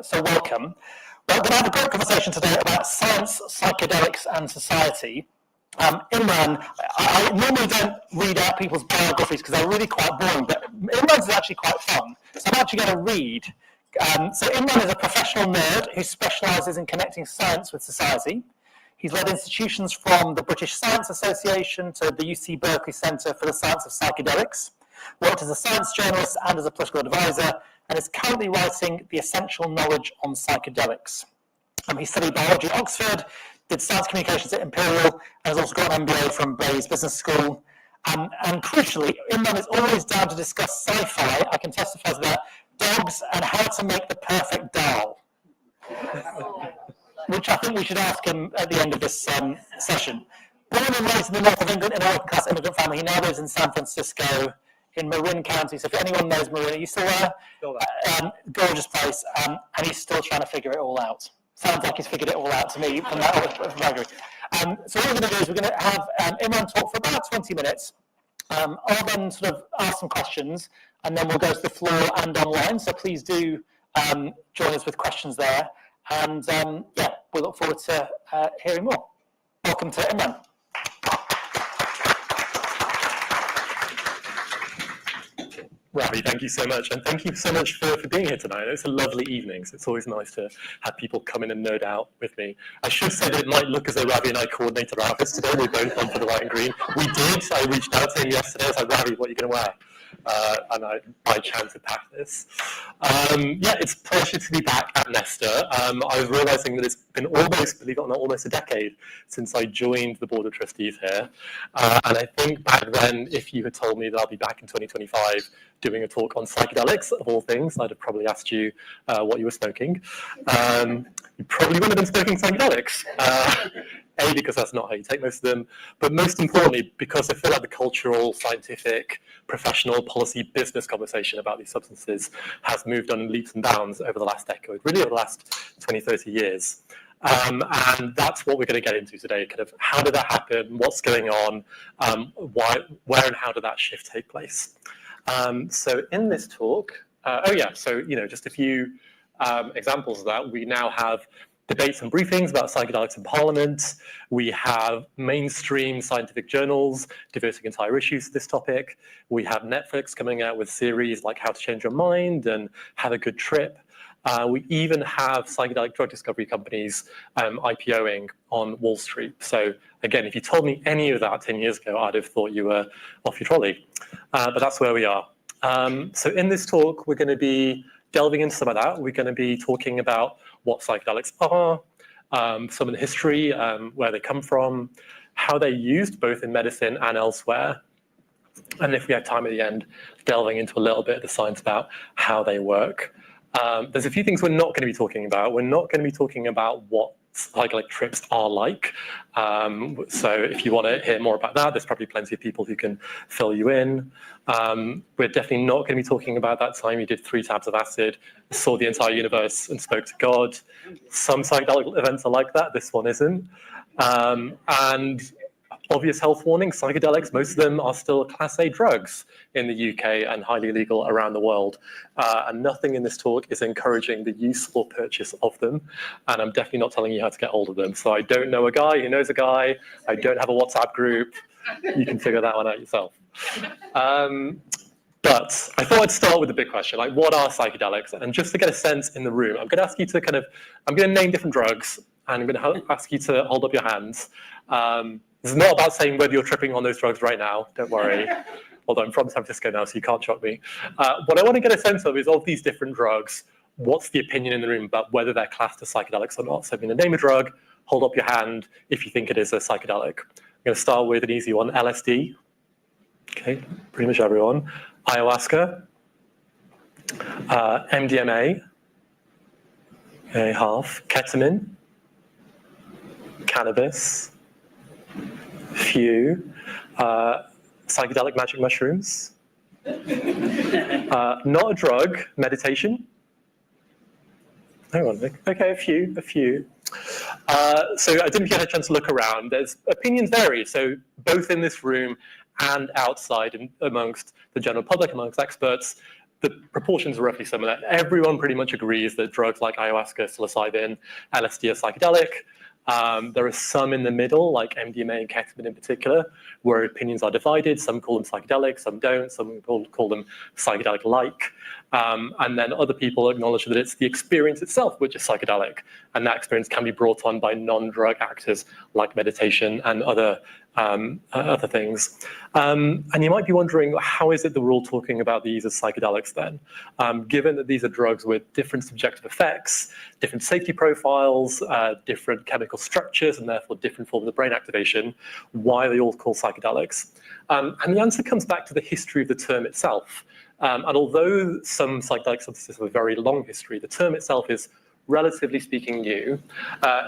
So welcome. Well, we're going to have a great conversation today about science, psychedelics, and society. Imran, I normally don't read out people's biographies because they're really quite boring, but Imran's is actually quite fun. So I'm actually going to read. So Imran is a professional nerd who specialises in connecting science with society. He's led institutions from the British Science Association to the UC Berkeley Centre for the Science of Psychedelics, worked as a science journalist and as a political advisor, and is currently writing The Essential Knowledge on Psychedelics. He studied biology at Oxford, did science communications at Imperial, and has also got an MBA from Bayes Business School. And crucially, Imran is always down to discuss sci-fi, I can testify to that, dogs, and how to make the perfect dal. Which I think we should ask him at the end of this session. Born and raised in the north of England in a working-class immigrant family, he now lives in San Francisco, in Marin County. So if anyone knows Marin, are you still there? Still there. Gorgeous place, and he's still trying to figure it all out. Sounds like he's figured it all out to me from that background. So what we're going to do is we're going to have Imran talk for about 20 minutes. I'll then sort of ask some questions, and then we'll go to the floor and online. So please do join us with questions there. And yeah, we look forward to hearing more. Welcome to Imran. Ravi, thank you so much, and thank you so much for being here tonight. It's a lovely evening, so it's always nice to have people come in and nerd out with me. I should say that it might look as though Ravi and I coordinated our outfits today. We're both on for the white and green. We did. I reached out to him yesterday. I was like, Ravi, what are you going to wear? And I, by chance, had packed this. Yeah, it's a pleasure to be back at Nesta. I was realizing that it's been almost, believe it or not, almost a decade since I joined the Board of Trustees here. And I think back then, if you had told me that I'll be back in 2025 doing a talk on psychedelics, of all things, I'd have probably asked you what you were smoking. You probably wouldn't have been smoking psychedelics. A, because that's not how you take most of them, but most importantly, because I feel like the cultural, scientific, professional, policy, business conversation about these substances has moved on in leaps and bounds over the last decade, really over the last 20, 30 years. And that's what we're going to get into today, kind of how did that happen, what's going on, where and how did that shift take place. So in this talk, so, just a few examples of that. We now have debates and briefings about psychedelics in Parliament. We have mainstream scientific journals devoting entire issues to this topic. We have Netflix coming out with series like How to Change Your Mind and Have a Good Trip. We even have psychedelic drug discovery companies IPOing on Wall Street. So again, if you told me any of that 10 years ago, I'd have thought you were off your trolley. But that's where we are. So in this talk, we're going to be delving into some of that. We're going to be talking about what psychedelics are, some of the history, where they come from, how they're used both in medicine and elsewhere. And if we have time at the end, delving into a little bit of the science about how they work. There's a few things we're not going to be talking about. We're not going to be talking about what psychedelic trips are like. So if you want to hear more about that, there's probably plenty of people who can fill you in. We're definitely not going to be talking about that time you did 3 tabs of acid, saw the entire universe and spoke to God. Some psychedelic events are like that. This one isn't. And obvious health warning, psychedelics, most of them are still Class A drugs in the UK and highly illegal around the world. And nothing in this talk is encouraging the use or purchase of them. And I'm definitely not telling you how to get hold of them. So I don't know a guy who knows a guy. I don't have a WhatsApp group. You can figure that one out yourself. But I thought I'd start with the big question, like what are psychedelics? And just to get a sense in the room, I'm going to ask you to I'm going to name different drugs, and I'm going to ask you to hold up your hands. This is not about saying whether you're tripping on those drugs right now, don't worry. Although I'm from San Francisco now, so you can't shock me. What I want to get a sense of is of these different drugs, what's the opinion in the room about whether they're classed as psychedelics or not? So I'm going to name a drug, hold up your hand if you think it is a psychedelic. I'm going to start with an easy one, LSD. Okay, pretty much everyone. Ayahuasca. MDMA. Okay, half. Ketamine. Cannabis. Few. Psychedelic magic mushrooms. Not a drug, meditation. Hang on, okay, a few. So I didn't get a chance to look around. There's opinions vary, so both in this room and outside and amongst the general public, amongst experts, the proportions are roughly similar. Everyone pretty much agrees that drugs like ayahuasca, psilocybin, LSD are psychedelic. There are some in the middle, like MDMA and ketamine in particular, where opinions are divided. Some call them psychedelic, some don't. Some call them psychedelic-like. And then other people acknowledge that it's the experience itself which is psychedelic. And that experience can be brought on by non-drug actors like meditation and other things. And you might be wondering, how is it that we're all talking about these as psychedelics then? Given that these are drugs with different subjective effects, different safety profiles, different chemical structures, and therefore different forms of brain activation, why are they all called psychedelics? And the answer comes back to the history of the term itself. And although some psychedelic substances have a very long history, the term itself is relatively speaking new.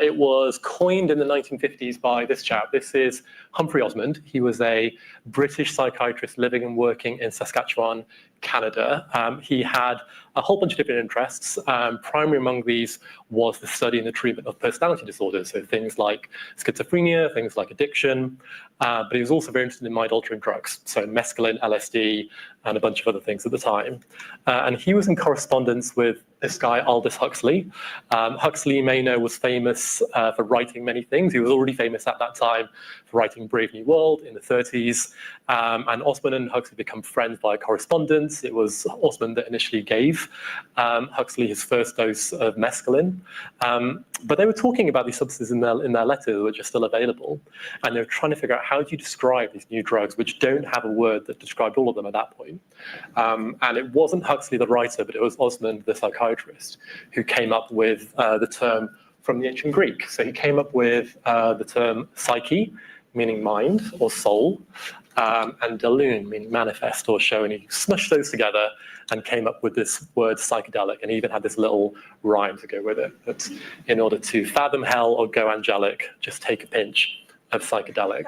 It was coined in the 1950s by this chap. This is Humphrey Osmond. He was a British psychiatrist living and working in Saskatchewan, Canada. He had a whole bunch of different interests. Primary among these was the study and the treatment of personality disorders, so things like schizophrenia, things like addiction, but he was also very interested in mind-altering drugs, so mescaline, LSD, and a bunch of other things at the time. And he was in correspondence with this guy, Aldous Huxley. Huxley, you may know, was famous for writing many things. He was already famous at that time for writing Brave New World in the 30s. And Osmond and Huxley become friends via correspondence. It was Osmond that initially gave Huxley his first dose of mescaline. But they were talking about these substances in their letters, which are still available. And they were trying to figure out, how do you describe these new drugs, which don't have a word that described all of them at that point? And it wasn't Huxley, the writer, but it was Osmond, the psychiatrist, who came up with the term from the ancient Greek. So he came up with the term psyche, meaning mind or soul, and dalun, meaning manifest or show. And he smushed those together and came up with this word psychedelic, and he even had this little rhyme to go with it. That in order to fathom hell or go angelic, just take a pinch of psychedelic.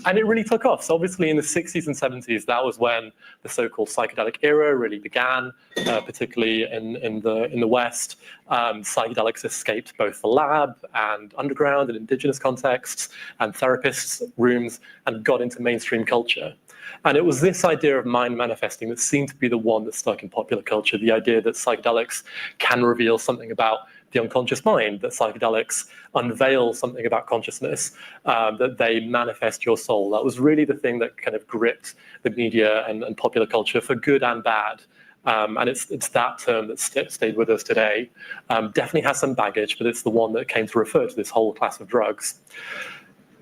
And it really took off. So obviously in the 60s and 70s, that was when the so-called psychedelic era really began, particularly in the West. Psychedelics escaped both the lab and underground and indigenous contexts and therapists' rooms and got into mainstream culture. And it was this idea of mind manifesting that seemed to be the one that stuck in popular culture, the idea that psychedelics can reveal something about the unconscious mind, that psychedelics unveil something about consciousness, that they manifest your soul. That was really the thing that kind of gripped the media and popular culture for good and bad. And it's that term that stayed with us today. Definitely has some baggage, but it's the one that came to refer to this whole class of drugs.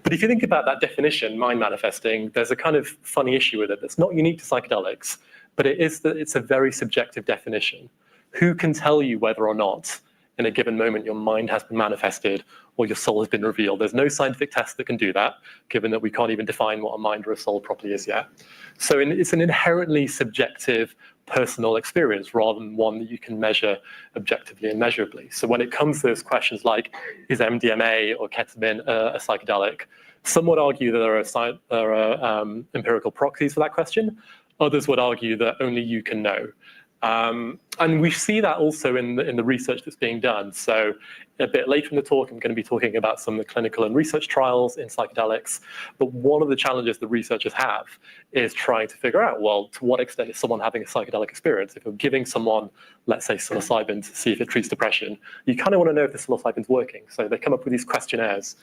But if you think about that definition, mind manifesting, there's a kind of funny issue with it that's not unique to psychedelics, but it is that it's a very subjective definition. Who can tell you whether or not in a given moment your mind has been manifested or your soul has been revealed? There's no scientific test that can do that, given that we can't even define what a mind or a soul properly is yet. So it's an inherently subjective personal experience rather than one that you can measure objectively and measurably. So when it comes to those questions like, is MDMA or ketamine a psychedelic, some would argue that there are empirical proxies for that question. Others would argue that only you can know. And we see that also in the research that's being done. So a bit later in the talk, I'm going to be talking about some of the clinical and research trials in psychedelics. But one of the challenges the researchers have is trying to figure out, well, to what extent is someone having a psychedelic experience? If you're giving someone, let's say, psilocybin to see if it treats depression, you kind of want to know if the psilocybin's working. So they come up with these questionnaires.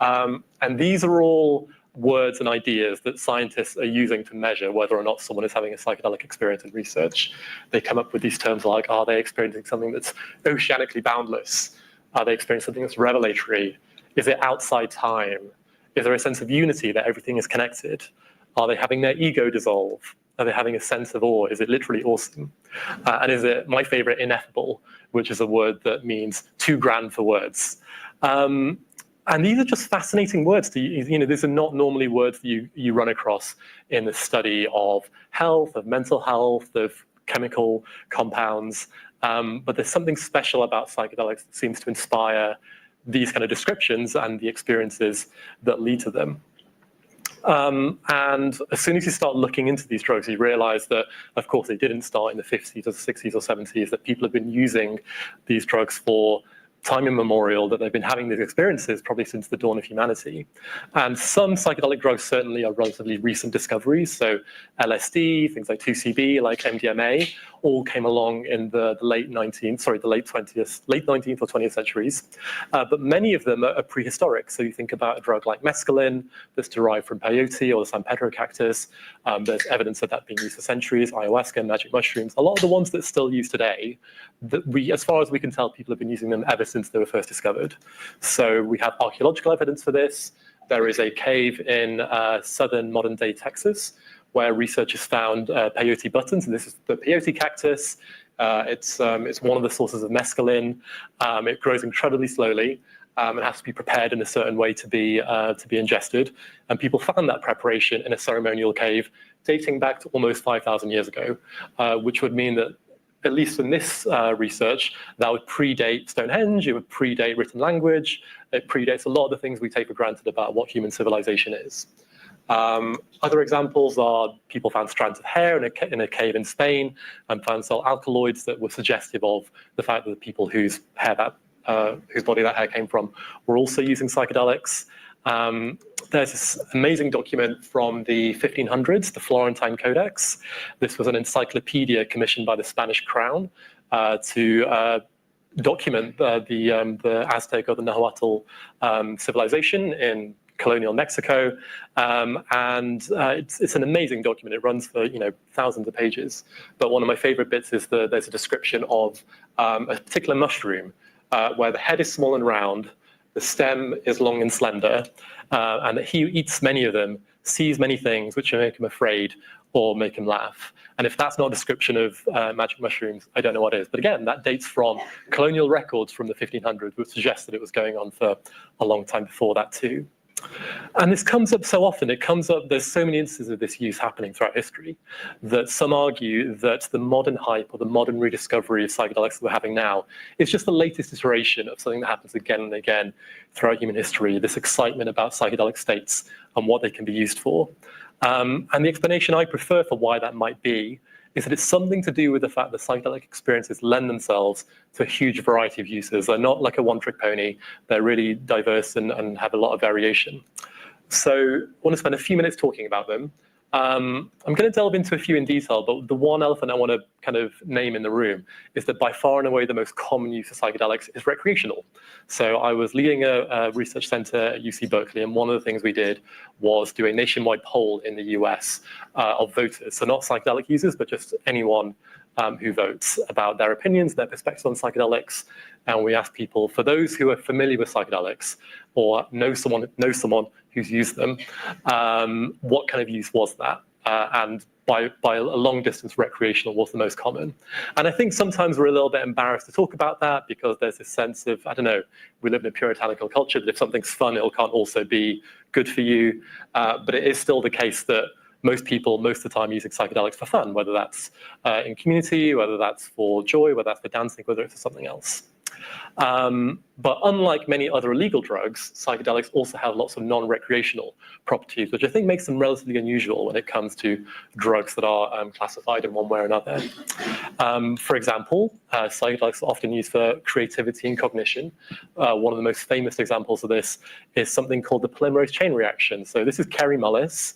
And these are all words and ideas that scientists are using to measure whether or not someone is having a psychedelic experience in research. They come up with these terms like, are they experiencing something that's oceanically boundless? Are they experiencing something that's revelatory? Is it outside time? Is there a sense of unity that everything is connected? Are they having their ego dissolve? Are they having a sense of awe? Is it literally awesome? And is it, my favorite, ineffable, which is a word that means too grand for words? And these are just fascinating words. These are not normally words that you run across in the study of health, of mental health, of chemical compounds. But there's something special about psychedelics that seems to inspire these kind of descriptions and the experiences that lead to them. And as soon as you start looking into these drugs, you realize that, of course, they didn't start in the 50s or 60s or 70s, that people have been using these drugs for time immemorial that they've been having these experiences probably since the dawn of humanity. And some psychedelic drugs certainly are relatively recent discoveries. So LSD, things like 2CB, like MDMA, all came along in the late 19th or 20th centuries. But many of them are prehistoric. So you think about a drug like mescaline that's derived from peyote or the San Pedro cactus. There's evidence of that being used for centuries, ayahuasca, magic mushrooms. A lot of the ones that still used today, that as far as we can tell, people have been using them ever since they were first discovered. So we have archaeological evidence for this. There is a cave in southern modern-day Texas where researchers found peyote buttons, and this is the peyote cactus. It's one of the sources of mescaline. It grows incredibly slowly. It has to be prepared in a certain way to be ingested. And people found that preparation in a ceremonial cave dating back to almost 5,000 years ago, which would mean that, at least in this research, that would predate Stonehenge, it would predate written language, it predates a lot of the things we take for granted about what human civilization is. Other examples are people found strands of hair in a cave in Spain and found cell alkaloids that were suggestive of the fact that the people whose body that hair came from were also using psychedelics. There's this amazing document from the 1500s, the Florentine Codex. This was an encyclopedia commissioned by the Spanish crown to document the Aztec or the Nahuatl civilization in colonial Mexico, and it's an amazing document. It runs for thousands of pages. But one of my favorite bits is there's a description of a particular mushroom where the head is small and round, the stem is long and slender, and that he eats many of them, sees many things which make him afraid or make him laugh. And if that's not a description of magic mushrooms, I don't know what is. But again, that dates from colonial records from the 1500s, which suggests that it was going on for a long time before that too. And this comes up so often. It comes up, there's so many instances of this use happening throughout history that some argue that the modern hype or the modern rediscovery of psychedelics that we're having now is just the latest iteration of something that happens again and again throughout human history, this excitement about psychedelic states and what they can be used for. And the explanation I prefer for why that might be is that it's something to do with the fact that psychedelic experiences lend themselves to a huge variety of uses. They're not like a one-trick pony. They're really diverse and have a lot of variation. So I want to spend a few minutes talking about them. I'm going to delve into a few in detail, but the one elephant I want to kind of name in the room is that by far and away the most common use of psychedelics is recreational. So I was leading a research center at UC Berkeley, and one of the things we did was do a nationwide poll in the US of voters. So not psychedelic users, but just anyone who votes about their opinions, their perspectives on psychedelics. And we asked people, for those who are familiar with psychedelics or know someone who's used them, what kind of use was that? And by a long distance, recreational was the most common. And I think sometimes we're a little bit embarrassed to talk about that because there's this sense of, I don't know, we live in a puritanical culture that if something's fun, it can't also be good for you. But it is still the case that most people, most of the time, using psychedelics for fun, whether that's in community, whether that's for joy, whether that's for dancing, whether it's for something else. But unlike many other illegal drugs, psychedelics also have lots of non-recreational properties, which I think makes them relatively unusual when it comes to drugs that are classified in one way or another. For example, psychedelics are often used for creativity and cognition. One of the most famous examples of this is something called the polymerase chain reaction. So this is Kerry Mullis.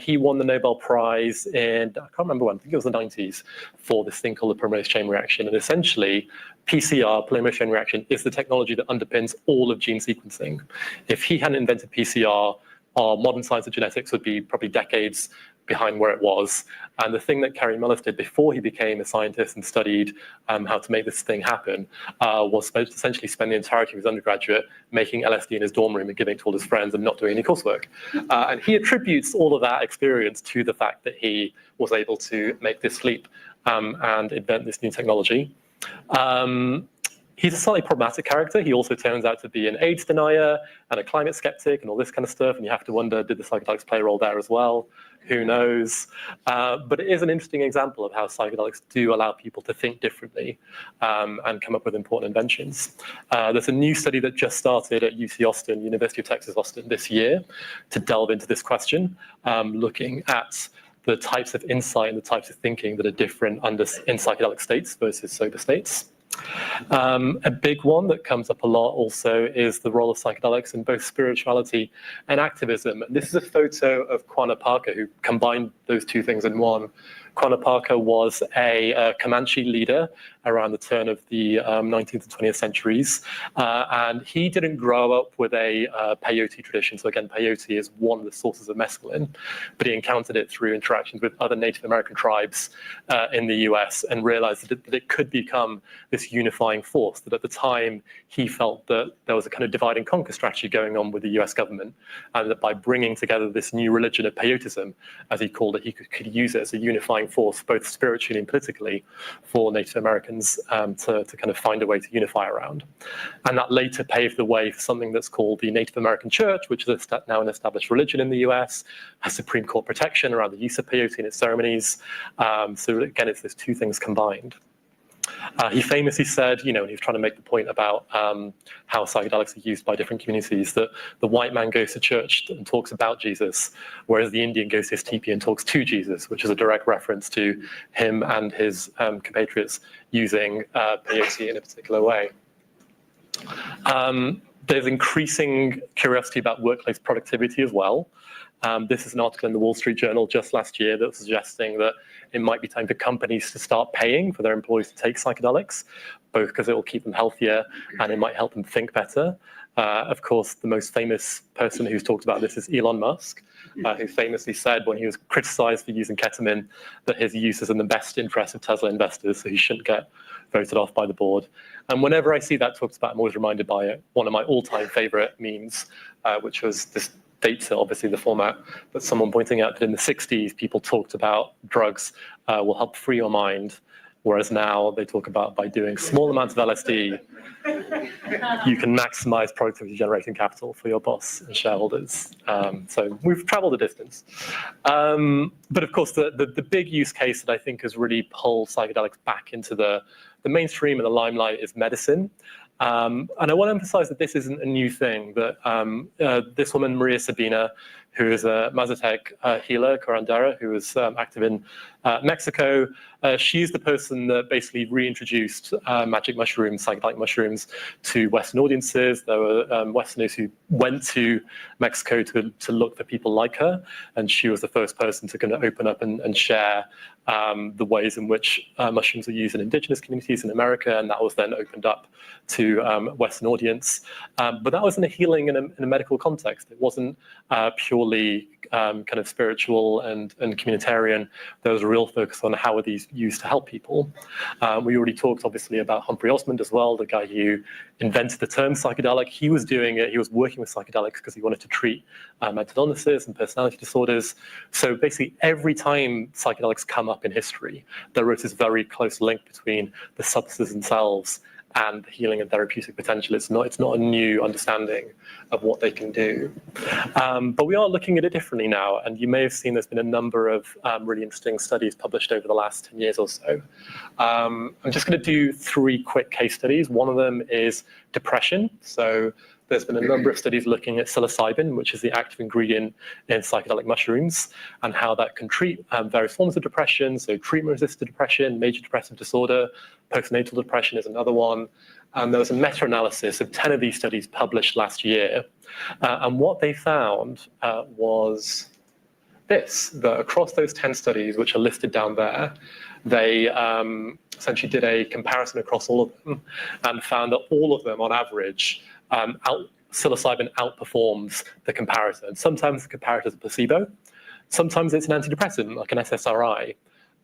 He won the Nobel Prize in, I can't remember when, I think it was the 90s, for this thing called the polymerase chain reaction. And essentially, PCR, polymerase chain reaction, is the technology that underpins all of gene sequencing. If he hadn't invented PCR, our modern science of genetics would be probably decades behind where it was. And the thing that Kerry Mullis did before he became a scientist and studied how to make this thing happen was essentially spend the entirety of his undergraduate making LSD in his dorm room and giving it to all his friends and not doing any coursework. And he attributes all of that experience to the fact that he was able to make this leap and invent this new technology. He's a slightly problematic character. He also turns out to be an AIDS denier and a climate skeptic and all this kind of stuff. And you have to wonder, did the psychedelics play a role there as well? Who knows? But it is an interesting example of how psychedelics do allow people to think differently and come up with important inventions. There's a new study that just started at UC Austin, University of Texas Austin this year, to delve into this question, looking at the types of insight and the types of thinking that are different in psychedelic states versus sober states. A big one that comes up a lot also is the role of psychedelics in both spirituality and activism. This is a photo of Quanah Parker, who combined those two things in one. Quanah Parker was a Comanche leader around the turn of the 19th and 20th centuries, and he didn't grow up with a peyote tradition. So again, peyote is one of the sources of mescaline, but he encountered it through interactions with other Native American tribes in the US and realized that it could become this unifying force, that at the time he felt that there was a kind of divide and conquer strategy going on with the US government, and that by bringing together this new religion of peyotism, as he called it, he could use it as a unifying force, both spiritually and politically, for Native Americans to kind of find a way to unify around. And that later paved the way for something that's called the Native American Church, which is now an established religion in the US, has Supreme Court protection around the use of peyote in its ceremonies. So again, it's those two things combined. He famously said, when he was trying to make the point about how psychedelics are used by different communities, that the white man goes to church and talks about Jesus, whereas the Indian goes to his teepee and talks to Jesus, which is a direct reference to him and his compatriots using peyote in a particular way. There's increasing curiosity about workplace productivity as well. This is an article in the Wall Street Journal just last year that was suggesting that it might be time for companies to start paying for their employees to take psychedelics, both because it will keep them healthier and it might help them think better. Of course, the most famous person who's talked about this is Elon Musk, who famously said when he was criticized for using ketamine that his use is in the best interest of Tesla investors, so he shouldn't get voted off by the board. And whenever I see that talked about, I'm always reminded by it. One of my all-time favorite memes, which was this dates it, obviously, the format, but someone pointing out that in the 60s, people talked about drugs will help free your mind, whereas now they talk about by doing small amounts of LSD, you can maximize productivity generating capital for your boss and shareholders. So we've traveled a distance. But of course, the big use case that I think has really pulled psychedelics back into the mainstream and the limelight is medicine. And I want to emphasize that this isn't a new thing, that this woman, Maria Sabina, who is a Mazatec healer, curandera, who was active in Mexico, she's the person that basically reintroduced magic mushrooms, psychedelic mushrooms, to Western audiences. There were Westerners who went to Mexico to look for people like her, and she was the first person to kind of open up and share the ways in which mushrooms are used in indigenous communities in America, and that was then opened up to Western audience. But that was in a healing in a medical context. It wasn't purely kind of spiritual and communitarian. There was a real focus on how are these used to help people. We already talked, obviously, about Humphrey Osmond as well, the guy who invented the term psychedelic. He was doing it, he was working with psychedelics because he wanted to treat mental illnesses and personality disorders. So basically, every time psychedelics come up in history, there is this very close link between the substances themselves and the healing and therapeutic potential. It's not a new understanding of what they can do. But we are looking at it differently now, and you may have seen there's been a number of really interesting studies published over the last 10 years or so. I'm just going to do 3 quick case studies. One of them is depression. So there's been a number of studies looking at psilocybin, which is the active ingredient in psychedelic mushrooms, and how that can treat various forms of depression, so treatment-resistant depression, major depressive disorder, postnatal depression is another one. And there was a meta-analysis of 10 of these studies published last year. And what they found was this, that across those 10 studies, which are listed down there, they essentially did a comparison across all of them and found that all of them, on average, psilocybin outperforms the comparator. And sometimes the comparator is a placebo. Sometimes it's an antidepressant, like an SSRI.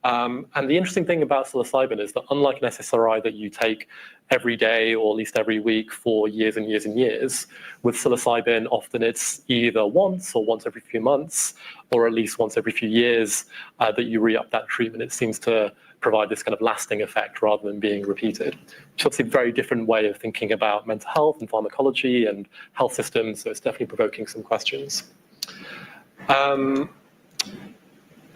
And the interesting thing about psilocybin is that unlike an SSRI that you take every day or at least every week for years and years and years, with psilocybin, often it's either once or once every few months, or at least once every few years that you re-up that treatment. It seems to provide this kind of lasting effect rather than being repeated, which is obviously a very different way of thinking about mental health and pharmacology and health systems. So it's definitely provoking some questions.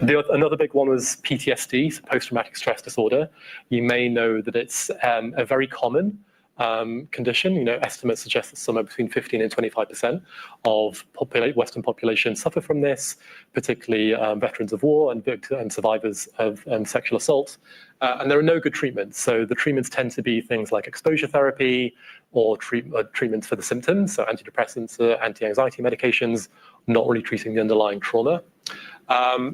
Another big one was PTSD, so post-traumatic stress disorder. You may know that it's a very common condition. Estimates suggest that somewhere between 15 and 25% of Western population suffer from this, particularly veterans of war and survivors of sexual assault. And there are no good treatments. So the treatments tend to be things like exposure therapy or treatments for the symptoms, so antidepressants, anti-anxiety medications, not really treating the underlying trauma.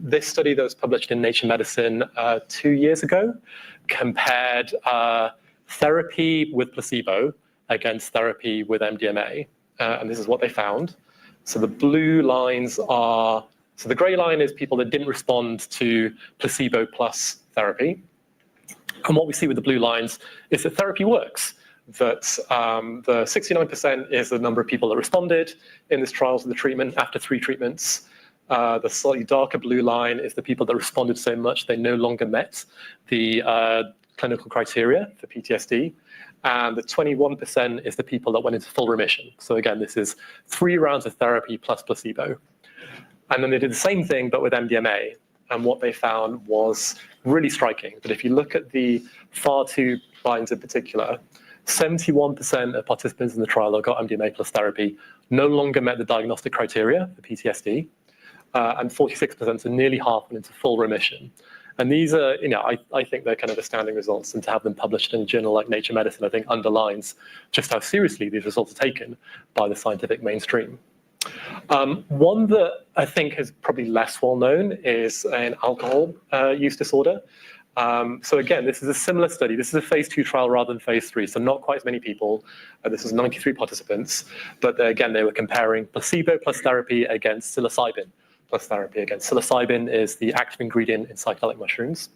This study that was published in Nature Medicine 2 years ago compared therapy with placebo against therapy with MDMA, and this is what they found. So the blue lines are, so the gray line is people that didn't respond to placebo plus therapy. And what we see with the blue lines is that therapy works. That the 69% is the number of people that responded in this trial to the treatment after 3 treatments. The slightly darker blue line is the people that responded so much they no longer met the clinical criteria for PTSD. And the 21% is the people that went into full remission. So again, this is 3 rounds of therapy plus placebo. And then they did the same thing, but with MDMA. And what they found was really striking. That if you look at the far 2 lines in particular, 71% of participants in the trial that got MDMA plus therapy no longer met the diagnostic criteria for PTSD, and 46%, so nearly half, went into full remission. And these are, I think they're kind of astounding results, and to have them published in a journal like Nature Medicine, I think underlines just how seriously these results are taken by the scientific mainstream. One that I think is probably less well known is an alcohol use disorder. So again, this is a similar study. This is a phase 2 trial rather than phase 3, so not quite as many people. This was 93 participants, but again, they were comparing placebo plus therapy against psilocybin plus therapy. Again, psilocybin is the active ingredient in psychedelic mushrooms.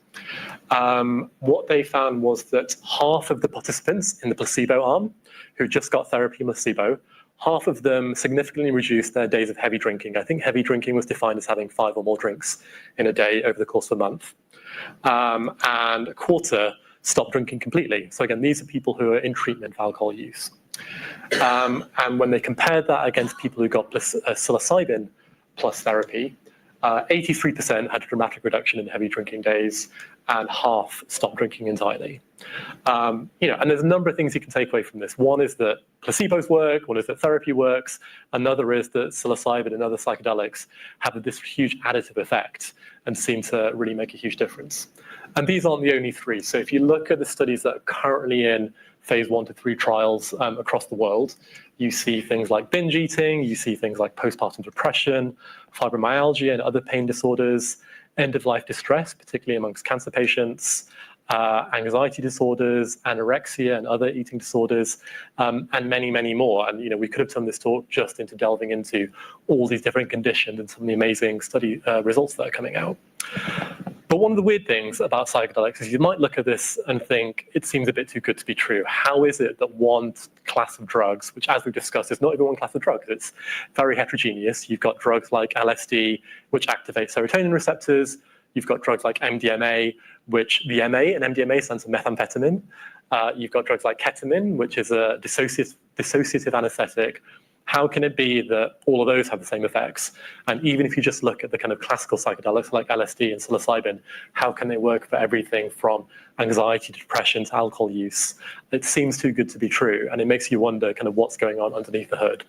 What they found was that half of the participants in the placebo arm who just got therapy in placebo, half of them significantly reduced their days of heavy drinking. I think heavy drinking was defined as having 5 or more drinks in a day over the course of a month. And a quarter stopped drinking completely. So again, these are people who are in treatment for alcohol use. And when they compared that against people who got psilocybin plus therapy, 83% had a dramatic reduction in heavy drinking days, and half stopped drinking entirely. And there's a number of things you can take away from this. One is that placebos work, one is that therapy works, another is that psilocybin and other psychedelics have this huge additive effect and seem to really make a huge difference. And these aren't the only 3. So if you look at the studies that are currently in phase 1 to 3 trials across the world, you see things like binge eating, you see things like postpartum depression, fibromyalgia and other pain disorders, end-of-life distress, particularly amongst cancer patients, anxiety disorders, anorexia and other eating disorders, and many, many more. And we could have turned this talk just into delving into all these different conditions and some of the amazing study results that are coming out. But one of the weird things about psychedelics is you might look at this and think it seems a bit too good to be true. How is it that one class of drugs, which as we've discussed is not even one class of drugs, it's very heterogeneous. You've got drugs like LSD, which activate serotonin receptors. You've got drugs like MDMA, which the MA in MDMA stands for methamphetamine. You've got drugs like ketamine, which is a dissociative anesthetic. How can it be that all of those have the same effects? And even if you just look at the kind of classical psychedelics like LSD and psilocybin, how can they work for everything from anxiety to depression to alcohol use? It seems too good to be true, and it makes you wonder kind of what's going on underneath the hood.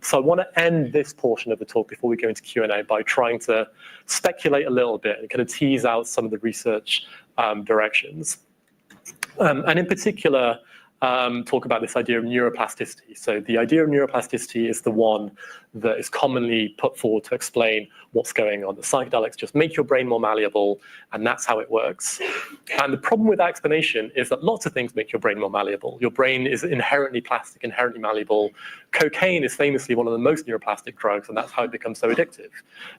So I want to end this portion of the talk before we go into Q&A by trying to speculate a little bit and kind of tease out some of the research directions. And in particular, talk about this idea of neuroplasticity. So the idea of neuroplasticity is the one that is commonly put forward to explain what's going on. The psychedelics just make your brain more malleable, and that's how it works. And the problem with that explanation is that lots of things make your brain more malleable. Your brain is inherently plastic, inherently malleable. Cocaine is famously one of the most neuroplastic drugs, and that's how it becomes so addictive,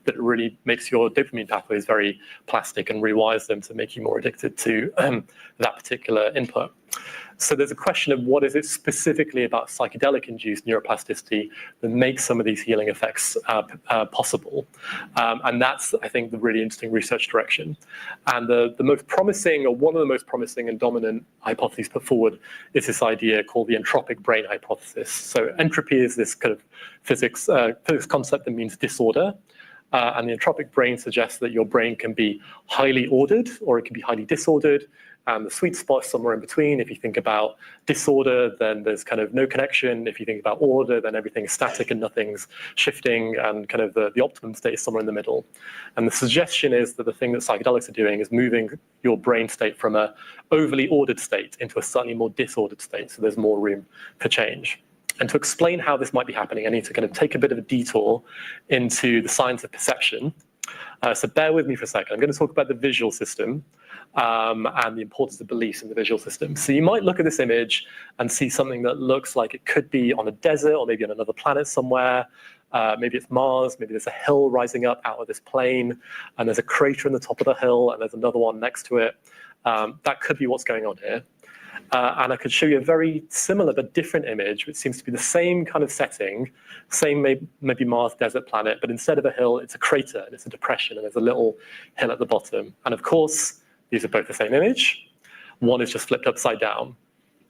that it really makes your dopamine pathways very plastic and rewires them to make you more addicted to that particular input. So there's a question of what is it specifically about psychedelic-induced neuroplasticity that makes some of these healing effects possible. And that's, I think, the really interesting research direction. And the most promising, or one of the most promising and dominant hypotheses put forward is this idea called the entropic brain hypothesis. So entropy is this kind of physics concept that means disorder. And the entropic brain suggests that your brain can be highly ordered or it can be highly disordered. And the sweet spot is somewhere in between. If you think about disorder, then there's kind of no connection. If you think about order, then everything is static and nothing's shifting, and kind of the optimum state is somewhere in the middle. And the suggestion is that the thing that psychedelics are doing is moving your brain state from a overly ordered state into a slightly more disordered state, so there's more room for change. And to explain how this might be happening, I need to kind of take a bit of a detour into the science of perception. So bear with me for a second. I'm going to talk about the visual system and the importance of beliefs in the visual system. So you might look at this image and see something that looks like it could be on a desert or maybe on another planet somewhere. Maybe it's Mars, maybe there's a hill rising up out of this plain, and there's a crater in the top of the hill, and there's another one next to it. That could be what's going on here. And I could show you a very similar but different image, which seems to be the same kind of setting, same maybe Mars desert planet, but instead of a hill, it's a crater, and it's a depression, and there's a little hill at the bottom. And of course, these are both the same image. One is just flipped upside down.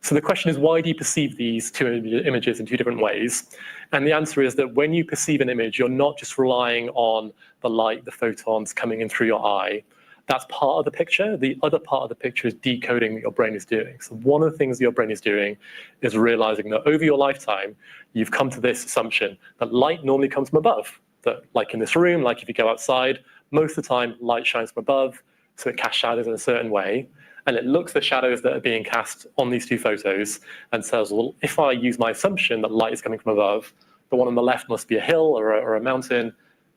So the question is, why do you perceive these two images in two different ways? And the answer is that when you perceive an image, you're not just relying on the light, the photons coming in through your eye. That's part of the picture. The other part of the picture is decoding what your brain is doing. So one of the things your brain is doing is realizing that over your lifetime, you've come to this assumption that light normally comes from above. That, like in this room, like if you go outside, most of the time light shines from above, so it casts shadows in a certain way. And it looks at the shadows that are being cast on these two photos and says, well, if I use my assumption that light is coming from above, the one on the left must be a hill or a mountain,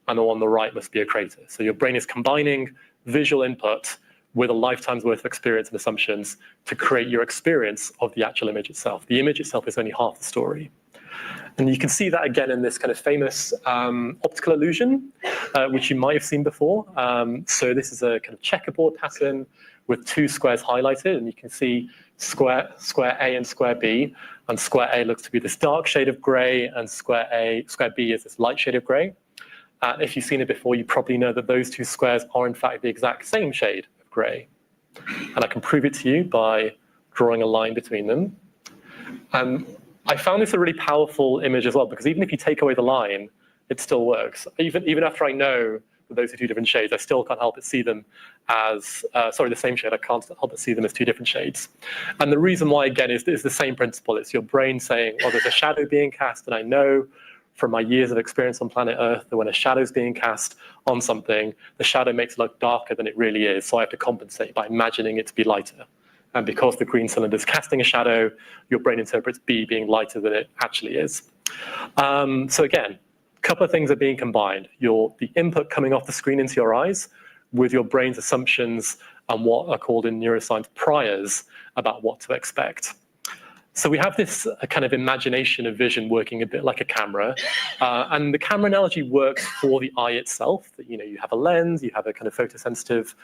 and the one on the right must be a crater. So your brain is combining visual input with a lifetime's worth of experience and assumptions to create your experience of the actual image itself. The image itself is only half the story. And you can see that again in this kind of famous optical illusion, which you might have seen before. So this is a kind of checkerboard pattern with two squares highlighted, and you can see square A and square B. And square A looks to be this dark shade of gray, and square B is this light shade of gray. If you've seen it before, you probably know that those two squares are in fact the exact same shade of gray. And I can prove it to you by drawing a line between them. I found this a really powerful image as well, because even if you take away the line, it still works. Even after I know that those are two different shades, I still can't help but see them as, the same shade. I can't help but see them as two different shades. And the reason why, again, is the same principle. It's your brain saying, oh, there's a shadow being cast, and I know from my years of experience on planet Earth that when a shadow is being cast on something, the shadow makes it look darker than it really is. So I have to compensate by imagining it to be lighter. And because the green cylinder is casting a shadow, your brain interprets B being lighter than it actually is. So again, a couple of things are being combined. The input coming off the screen into your eyes with your brain's assumptions and what are called in neuroscience priors about what to expect. So we have this kind of imagination of vision working a bit like a camera, and the camera analogy works for the eye itself. That, you have a lens, you have a kind of photosensitive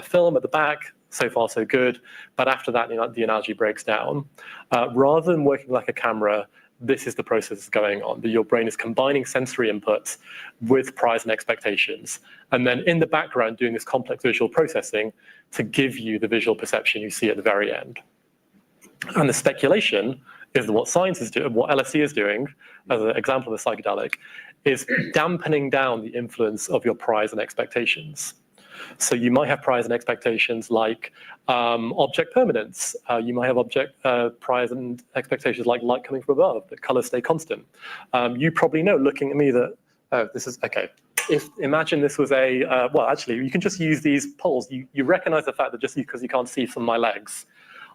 film at the back. So far, so good. But after that, the analogy breaks down. Rather than working like a camera, this is the process that's going on. That your brain is combining sensory inputs with priors and expectations, and then in the background doing this complex visual processing to give you the visual perception you see at the very end. And the speculation is that what science is doing, what LSD is doing, as an example of a psychedelic, is dampening down the influence of your priors and expectations. So you might have priors and expectations like object permanence. You might have priors and expectations like light coming from above, that colors stay constant. You probably know, looking at me, that this is okay. Imagine this was actually, you can just use these poles. You recognize the fact that just because you can't see from my legs,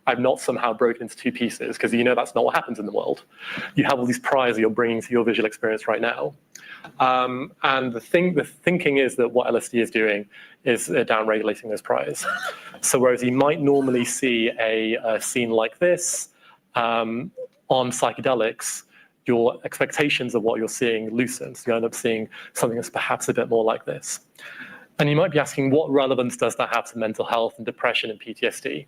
I've not somehow broken into two pieces, because that's not what happens in the world. You have all these priors that you're bringing to your visual experience right now. And the thinking is that what LSD is doing is down-regulating those priors. So whereas you might normally see a scene like this on psychedelics, your expectations of what you're seeing loosens. So you end up seeing something that's perhaps a bit more like this. And you might be asking, what relevance does that have to mental health and depression and PTSD?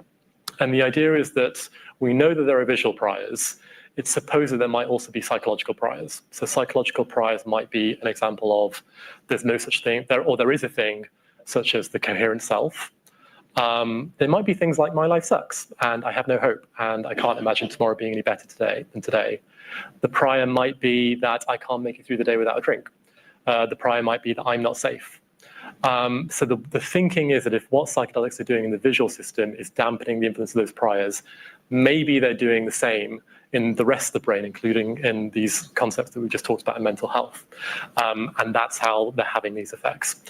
And the idea is that we know that there are visual priors. It's supposed that there might also be psychological priors. So psychological priors might be an example of there's no such thing, there is a thing such as the coherent self. There might be things like my life sucks and I have no hope and I can't imagine tomorrow being any better than today. The prior might be that I can't make it through the day without a drink. The prior might be that I'm not safe. So the thinking is that if what psychedelics are doing in the visual system is dampening the influence of those priors, maybe they're doing the same in the rest of the brain, including in these concepts that we just talked about in mental health. And that's how they're having these effects.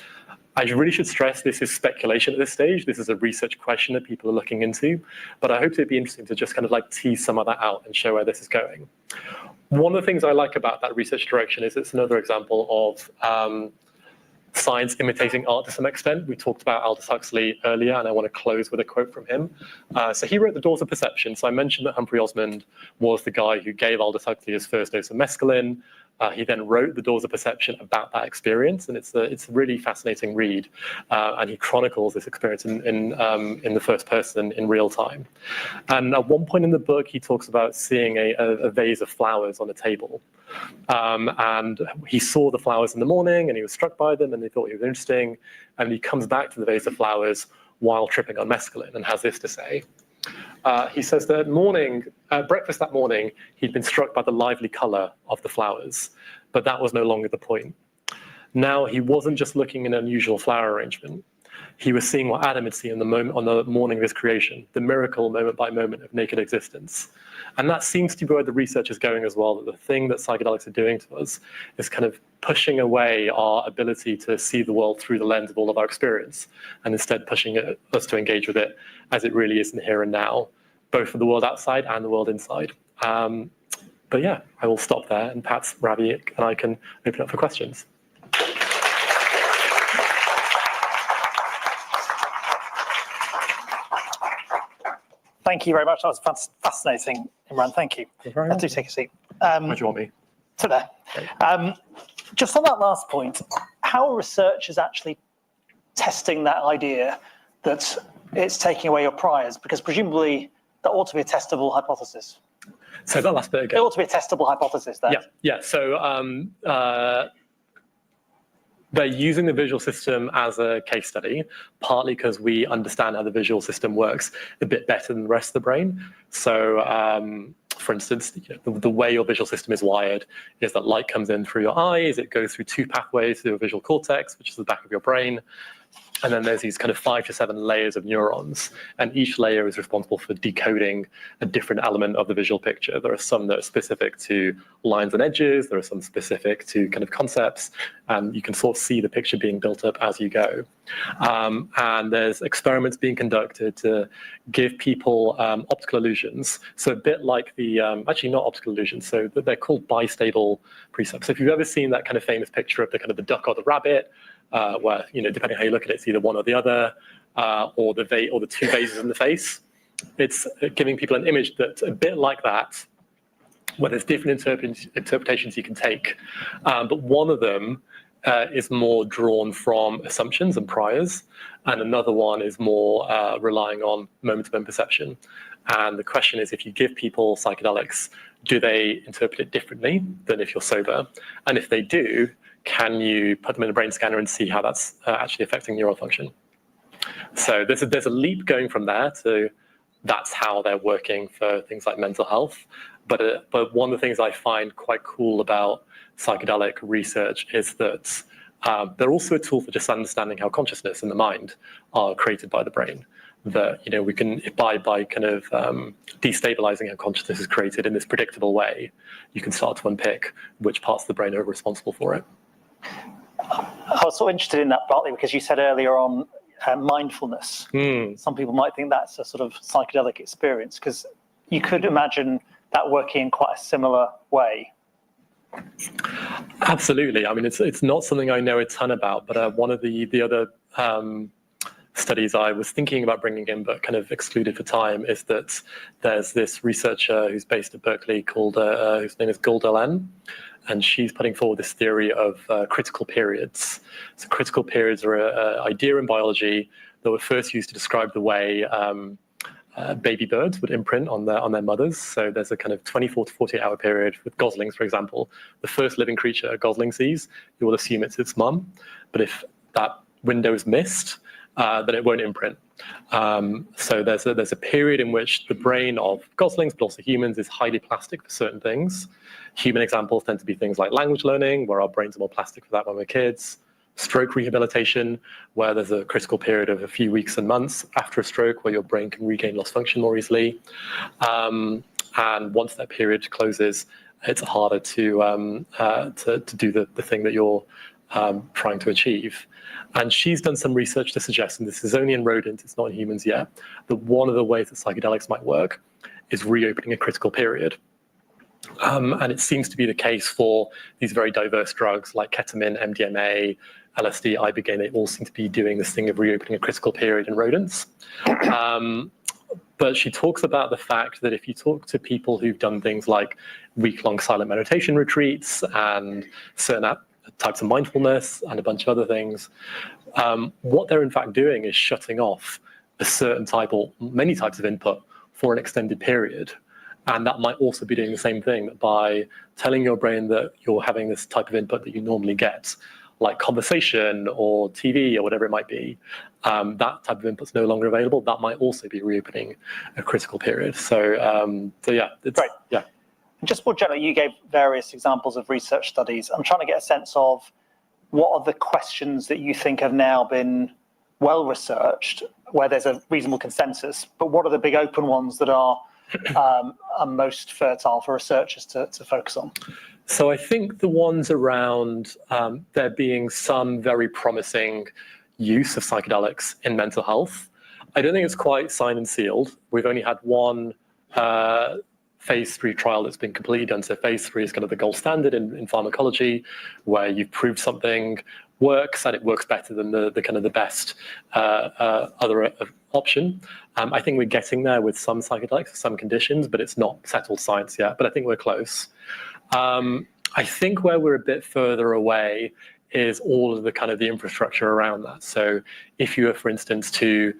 I really should stress this is speculation at this stage. This is a research question that people are looking into, but I hope it'd be interesting to just kind of like tease some of that out and show where this is going. One of the things I like about that research direction is it's another example of science imitating art to some extent. We talked about Aldous Huxley earlier, and I want to close with a quote from him. So he wrote The Doors of Perception. So I mentioned that Humphrey Osmond was the guy who gave Aldous Huxley his first dose of mescaline. He then wrote The Doors of Perception about that experience, and it's a really fascinating read. And he chronicles this experience in the first person in real time. And at one point in the book, he talks about seeing a vase of flowers on a table. And he saw the flowers in the morning, and he was struck by them, and he thought he was interesting. And he comes back to the vase of flowers while tripping on mescaline, and has this to say. He says that breakfast that morning, he'd been struck by the lively color of the flowers, but that was no longer the point. Now he wasn't just looking at an unusual flower arrangement. He was seeing what Adam had seen on the morning of his creation, the miracle moment by moment of naked existence. And that seems to be where the research is going as well, that the thing that psychedelics are doing to us is kind of pushing away our ability to see the world through the lens of all of our experience, and instead pushing us to engage with it as it really is in the here and now, both for the world outside and the world inside. But yeah, I will stop there, and perhaps Ravi and I can open up for questions. Thank you very much. That was fascinating, Imran. Thank you. Do take a seat. Where do you want me? To there. Just on that last point, how are researchers actually testing that idea that it's taking away your priors? Because presumably that ought to be a testable hypothesis. So that last bit again. It ought to be a testable hypothesis there. Yeah. So they're using the visual system as a case study, partly because we understand how the visual system works a bit better than the rest of the brain. So, for instance, the way your visual system is wired is that light comes in through your eyes, it goes through two pathways through your visual cortex, which is the back of your brain. And then there's these kind of 5 to 7 layers of neurons, and each layer is responsible for decoding a different element of the visual picture. There are some that are specific to lines and edges, there are some specific to kind of concepts, and you can sort of see the picture being built up as you go. And there's experiments being conducted to give people optical illusions. So a bit like the, actually not optical illusions, so they're called bistable precepts. So if you've ever seen that kind of famous picture of the kind of the duck or the rabbit, where, depending how you look at it, it's either one or the other, or the two vases in the face. It's giving people an image that's a bit like that, where there's different interpretations you can take. But one of them is more drawn from assumptions and priors, and another one is more relying on moment-to-moment perception. And the question is, if you give people psychedelics, do they interpret it differently than if you're sober? And if they do, can you put them in a brain scanner and see how that's actually affecting neural function? So there's a leap going from there to that's how they're working for things like mental health. But one of the things I find quite cool about psychedelic research is that they're also a tool for just understanding how consciousness and the mind are created by the brain. That we can, by kind of destabilizing how consciousness is created in this predictable way, you can start to unpick which parts of the brain are responsible for it. I was so interested in that partly because you said earlier on mindfulness. Some people might think that's a sort of psychedelic experience, because you could imagine that working in quite a similar way. Absolutely. I mean, it's not something I know a ton about, but one of the other studies I was thinking about bringing in, but kind of excluded for time, is that there's this researcher who's based at Berkeley called, whose name is Gulden, and she's putting forward this theory of critical periods. So critical periods are an idea in biology that were first used to describe the way baby birds would imprint on their mothers. So there's a kind of 24 to 48 hour period with goslings, for example. The first living creature a gosling sees, you will assume it's its mum. But if that window is missed, then it won't imprint. So there's a period in which the brain of goslings, but also humans, is highly plastic for certain things. Human examples tend to be things like language learning, where our brains are more plastic for that when we're kids. stroke rehabilitation, where there's a critical period of a few weeks and months after a stroke where your brain can regain lost function more easily. And once that period closes, it's harder to do the thing that you're trying to achieve. And she's done some research to suggest, and this is only in rodents, it's not in humans yet, that one of the ways that psychedelics might work is reopening a critical period. And it seems to be the case for these very diverse drugs like ketamine, MDMA, LSD, ibogaine. They all seem to be doing this thing of reopening a critical period in rodents. But she talks about the fact that if you talk to people who've done things like week-long silent meditation retreats and certain types of mindfulness and a bunch of other things, what they're in fact doing is shutting off a certain type or many types of input for an extended period. And that might also be doing the same thing by telling your brain that you're having this type of input that you normally get, like conversation or TV or whatever it might be. That type of input's no longer available. That might also be reopening a critical period. So yeah, it's right. Yeah. Just more generally, you gave various examples of research studies. I'm trying to get a sense of what are the questions that you think have now been well researched, where there's a reasonable consensus, but what are the big open ones that are most fertile for researchers to focus on? So I think the ones around there being some very promising use of psychedelics in mental health, I don't think it's quite signed and sealed. We've only had one phase 3 trial that's been completely done. So phase 3 is kind of the gold standard in pharmacology, where you've proved something works and it works better than the kind of the best other option. I think we're getting there with some psychedelics for some conditions, but it's not settled science yet. But I think we're close. I think where we're a bit further away is all of the kind of the infrastructure around that. So if you were, for instance, to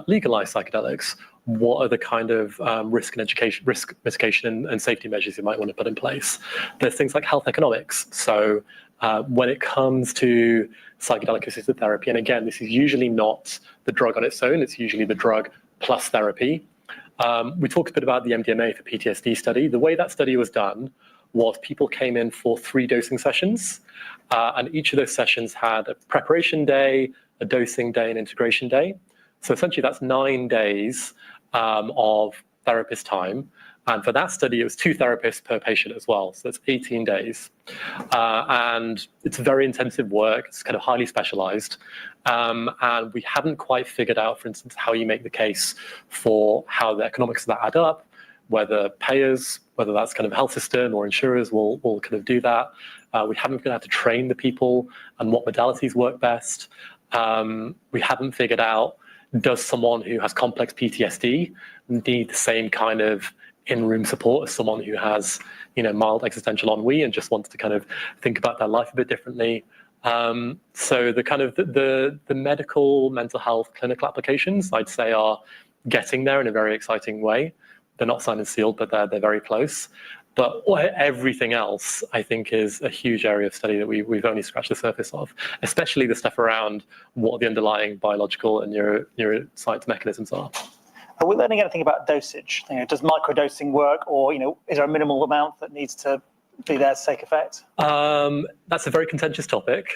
legalize psychedelics, what are the kind of risk mitigation and safety measures you might want to put in place? There's things like health economics. So when it comes to psychedelic-assisted therapy, and again, this is usually not the drug on its own, it's usually the drug plus therapy. We talked a bit about the MDMA for PTSD study. The way that study was done was people came in for 3 dosing sessions, and each of those sessions had a preparation day, a dosing day, and integration day. So essentially that's 9 days of therapist time. And for that study, it was 2 therapists per patient as well. So that's 18 days. And it's very intensive work. It's kind of highly specialized. And we hadn't quite figured out, for instance, how you make the case for how the economics of that add up, whether payers, whether that's kind of health system or insurers will kind of do that. We haven't figured out how to train the people and what modalities work best. We haven't figured out, does someone who has complex PTSD need the same kind of in-room support as someone who has, mild existential ennui and just wants to kind of think about their life a bit differently? So the kind of the medical, mental health, clinical applications, I'd say, are getting there in a very exciting way. They're not signed and sealed, but they're very close. But everything else, I think, is a huge area of study that we've only scratched the surface of, especially the stuff around what the underlying biological and neuroscience mechanisms are. Are we learning anything about dosage? Does microdosing work, or is there a minimal amount that needs to be there to take effect? That's a very contentious topic.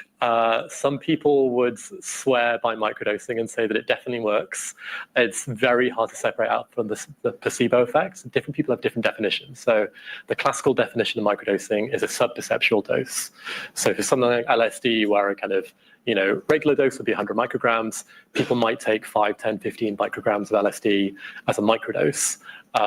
Some people would swear by microdosing and say that it definitely works. It's very hard to separate out from the placebo effects. Different people have different definitions. So the classical definition of microdosing is a subperceptual dose. So for something like LSD, where a kind of regular dose would be 100 micrograms, people might take 5, 10, 15 micrograms of LSD as a microdose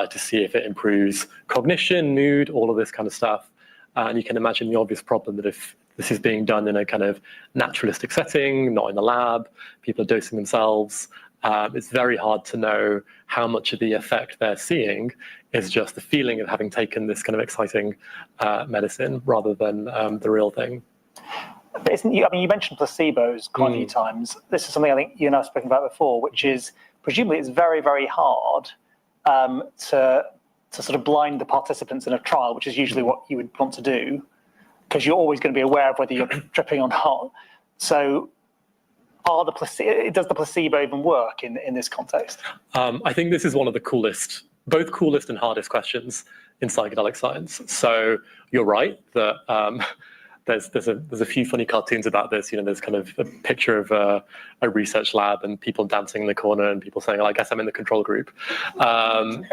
to see if it improves cognition, mood, all of this kind of stuff. And you can imagine the obvious problem that if this is being done in a kind of naturalistic setting, not in the lab, people are dosing themselves, it's very hard to know how much of the effect they're seeing is just the feeling of having taken this kind of exciting medicine rather than the real thing. But you mentioned placebos quite a few times. This is something I think you and I have spoken about before, which is presumably it's very, very hard to sort of blind the participants in a trial, which is usually what you would want to do, because you're always going to be aware of whether you're tripping or not. So does the placebo even work in this context? I think this is one of the both coolest and hardest questions in psychedelic science. So you're right that there's a few funny cartoons about this. There's kind of a picture of a research lab and people dancing in the corner and people saying, "I guess I'm in the control group."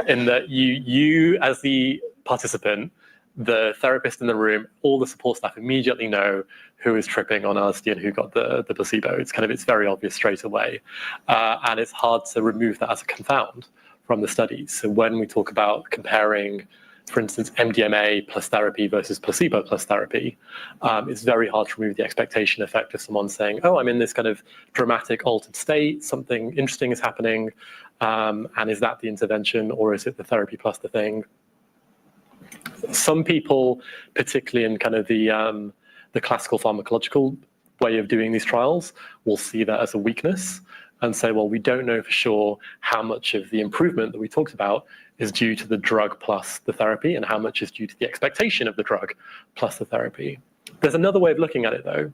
In that you as the participant, the therapist in the room, all the support staff immediately know who is tripping on LSD and who got the placebo. It's very obvious straight away, and it's hard to remove that as a confound from the studies. So when we talk about comparing, for instance, MDMA plus therapy versus placebo plus therapy, it's very hard to remove the expectation effect of someone saying, "Oh, I'm in this kind of dramatic altered state, something interesting is happening, and is that the intervention or is it the therapy plus the thing?" Some people, particularly in kind of the classical pharmacological way of doing these trials, will see that as a weakness and say, well, we don't know for sure how much of the improvement that we talked about is due to the drug plus the therapy and how much is due to the expectation of the drug plus the therapy. There's another way of looking at it, though,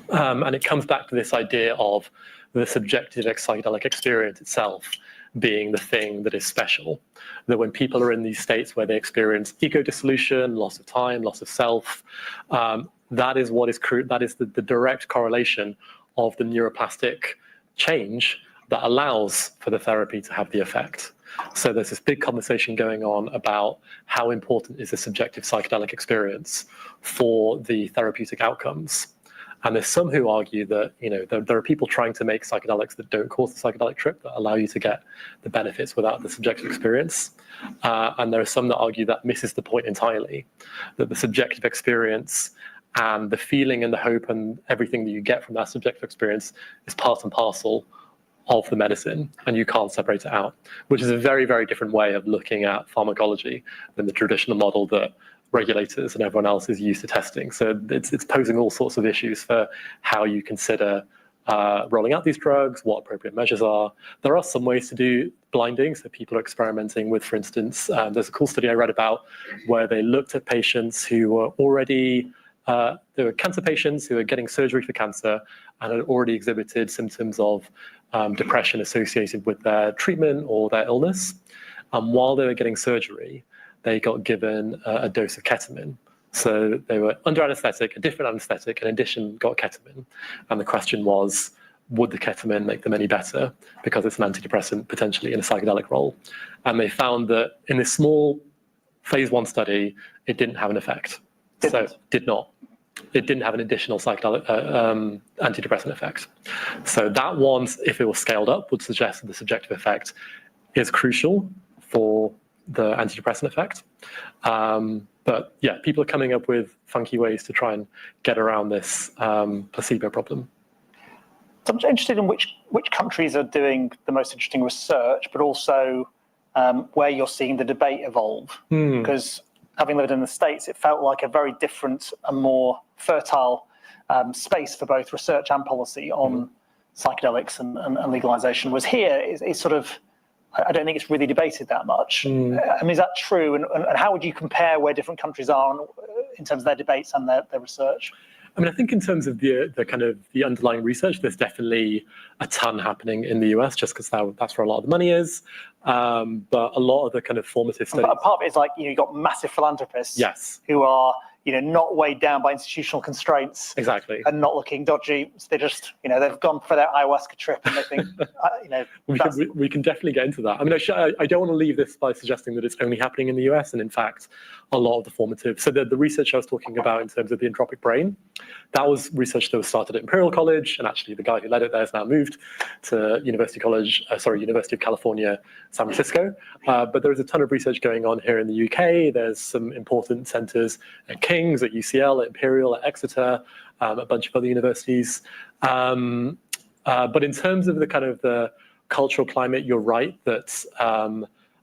and it comes back to this idea of the subjective psychedelic experience itself being the thing that is special. That when people are in these states where they experience ego dissolution, loss of time, loss of self, that is the direct correlation of the neuroplastic change that allows for the therapy to have the effect. So there's this big conversation going on about how important is the subjective psychedelic experience for the therapeutic outcomes. And there's some who argue that there are people trying to make psychedelics that don't cause the psychedelic trip, that allow you to get the benefits without the subjective experience. And there are some that argue that misses the point entirely, that the subjective experience and the feeling and the hope and everything that you get from that subjective experience is part and parcel of the medicine, and you can't separate it out, which is a very, very different way of looking at pharmacology than the traditional model that regulators and everyone else is used to testing. So it's posing all sorts of issues for how you consider rolling out these drugs, what appropriate measures are. There are some ways to do blinding, so people are experimenting with, for instance, there's a cool study I read about where they looked at patients who were already, they were cancer patients who were getting surgery for cancer and had already exhibited symptoms of depression associated with their treatment or their illness. And while they were getting surgery, they got given a dose of ketamine. So they were under anesthetic, a different anesthetic, in addition got ketamine. And the question was, would the ketamine make them any better? Because it's an antidepressant, potentially in a psychedelic role. And they found that in this small phase 1 study, it didn't have an effect. It didn't have an additional psychedelic antidepressant effect. So that one, if it was scaled up, would suggest that the subjective effect is crucial for the antidepressant effect. But yeah, people are coming up with funky ways to try and get around this placebo problem. So I'm interested in which countries are doing the most interesting research, but also where you're seeing the debate evolve. Because having lived in the States, it felt like a very different and more fertile space for both research and policy on psychedelics and legalization. Was here is sort of, I don't think it's really debated that much. I mean, is that true? And how would you compare where different countries are in terms of their debates and their research? I mean, I think in terms of the kind of the underlying research, there's definitely a ton happening in the US, just because that's where a lot of the money is. But a lot of the kind of formative studies. But part of it is like, you've got massive philanthropists, yes, who are not weighed down by institutional constraints, exactly, and not looking dodgy. So they just, they've gone for their ayahuasca trip, and they think, we can definitely get into that. I mean, I don't want to leave this by suggesting that it's only happening in the US, and in fact, a lot of the formative. So the research I was talking about in terms of the entropic brain, that was research that was started at Imperial College, and actually the guy who led it there has now moved to University of California, San Francisco. But there is a ton of research going on here in the UK. There's some important centres at King's, at UCL, at Imperial, at Exeter, a bunch of other universities. But in terms of the kind of the cultural climate, you're right that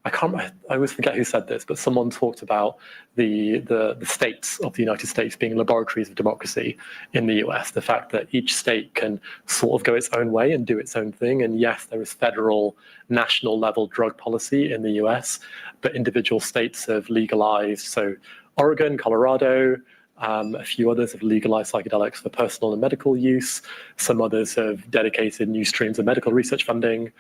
I always forget who said this, but someone talked about the states of the United States being laboratories of democracy in the US, the fact that each state can sort of go its own way and do its own thing. And yes, there is federal, national level drug policy in the US, but individual states have legalized. So Oregon, Colorado, A few others have legalized psychedelics for personal and medical use. Some others have dedicated new streams of medical research funding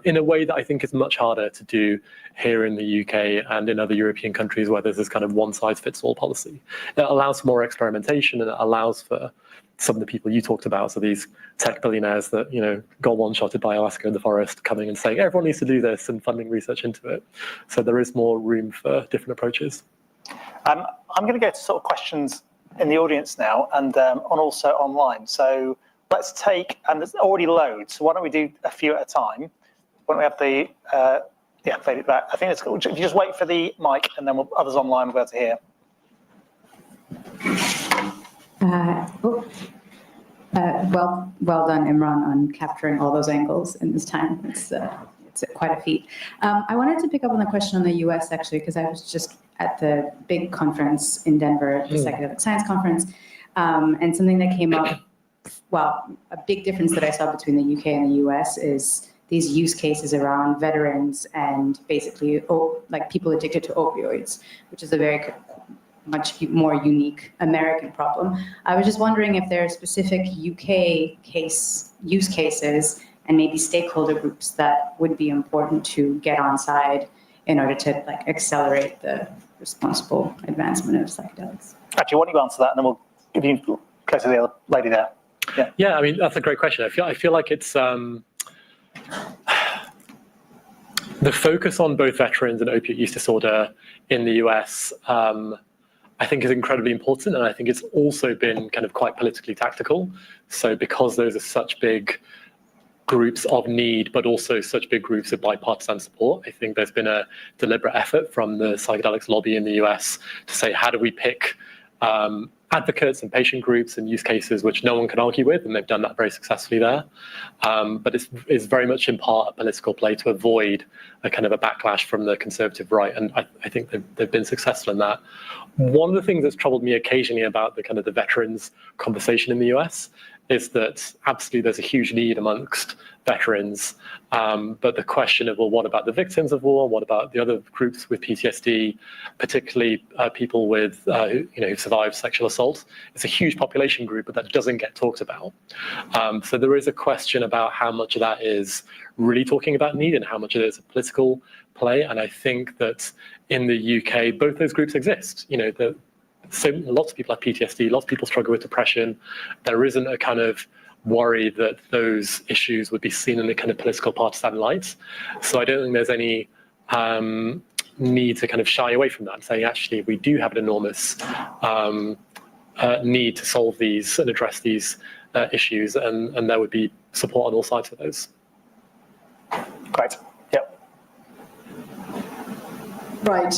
in a way that I think is much harder to do here in the UK and in other European countries where there's this kind of one-size-fits-all policy. It allows for more experimentation, and it allows for some of the people you talked about, so these tech billionaires that, you know, got one-shotted by ayahuasca in the forest, coming and saying, everyone needs to do this and funding research into it. So there is more room for different approaches. I'm going to go to sort of questions in the audience now and also online. So let's take, and there's already loads, so why don't we do a few at a time? Why don't we have the, fade it back. I think it's cool. If you just wait for the mic and then others online will be able to hear. Well done, Imran, on capturing all those angles in this time. It's quite a feat. I wanted to pick up on the question on the US, actually, because I was just at the big conference in Denver, the Psychedelic Science Conference, and something that came up, well, a big difference that I saw between the UK and the US is these use cases around veterans and basically like people addicted to opioids, which is a very much more unique American problem. I was just wondering if there are specific UK use cases and maybe stakeholder groups that would be important to get on side in order to like accelerate the responsible advancement of psychedelics. Actually, why don't you answer that, and then we'll give you go to the other lady there. Yeah, I mean, that's a great question. I feel like it's the focus on both veterans and opiate use disorder in the US. I think is incredibly important, and I think it's also been kind of quite politically tactical. So because those are such big groups of need, but also such big groups of bipartisan support, I think there's been a deliberate effort from the psychedelics lobby in the US to say, how do we pick advocates and patient groups and use cases which no one can argue with, and they've done that very successfully there. But it's very much in part a political play to avoid a kind of a backlash from the conservative right, and I think they've been successful in that. One of the things that's troubled me occasionally about the kind of the veterans conversation in the US is that absolutely there's a huge need amongst veterans, but the question of, well, what about the victims of war? What about the other groups with PTSD, particularly people with who survived sexual assault? It's a huge population group, but that doesn't get talked about. So there is a question about how much of that is really talking about need and how much of it is a political play. And I think that in the UK, both those groups exist. So lots of people have PTSD, lots of people struggle with depression. There isn't a kind of worry that those issues would be seen in a kind of political partisan light. So I don't think there's any need to kind of shy away from that and say, actually, we do have an enormous need to solve these and address these issues, and there would be support on all sides of those. Great. Yep. Right.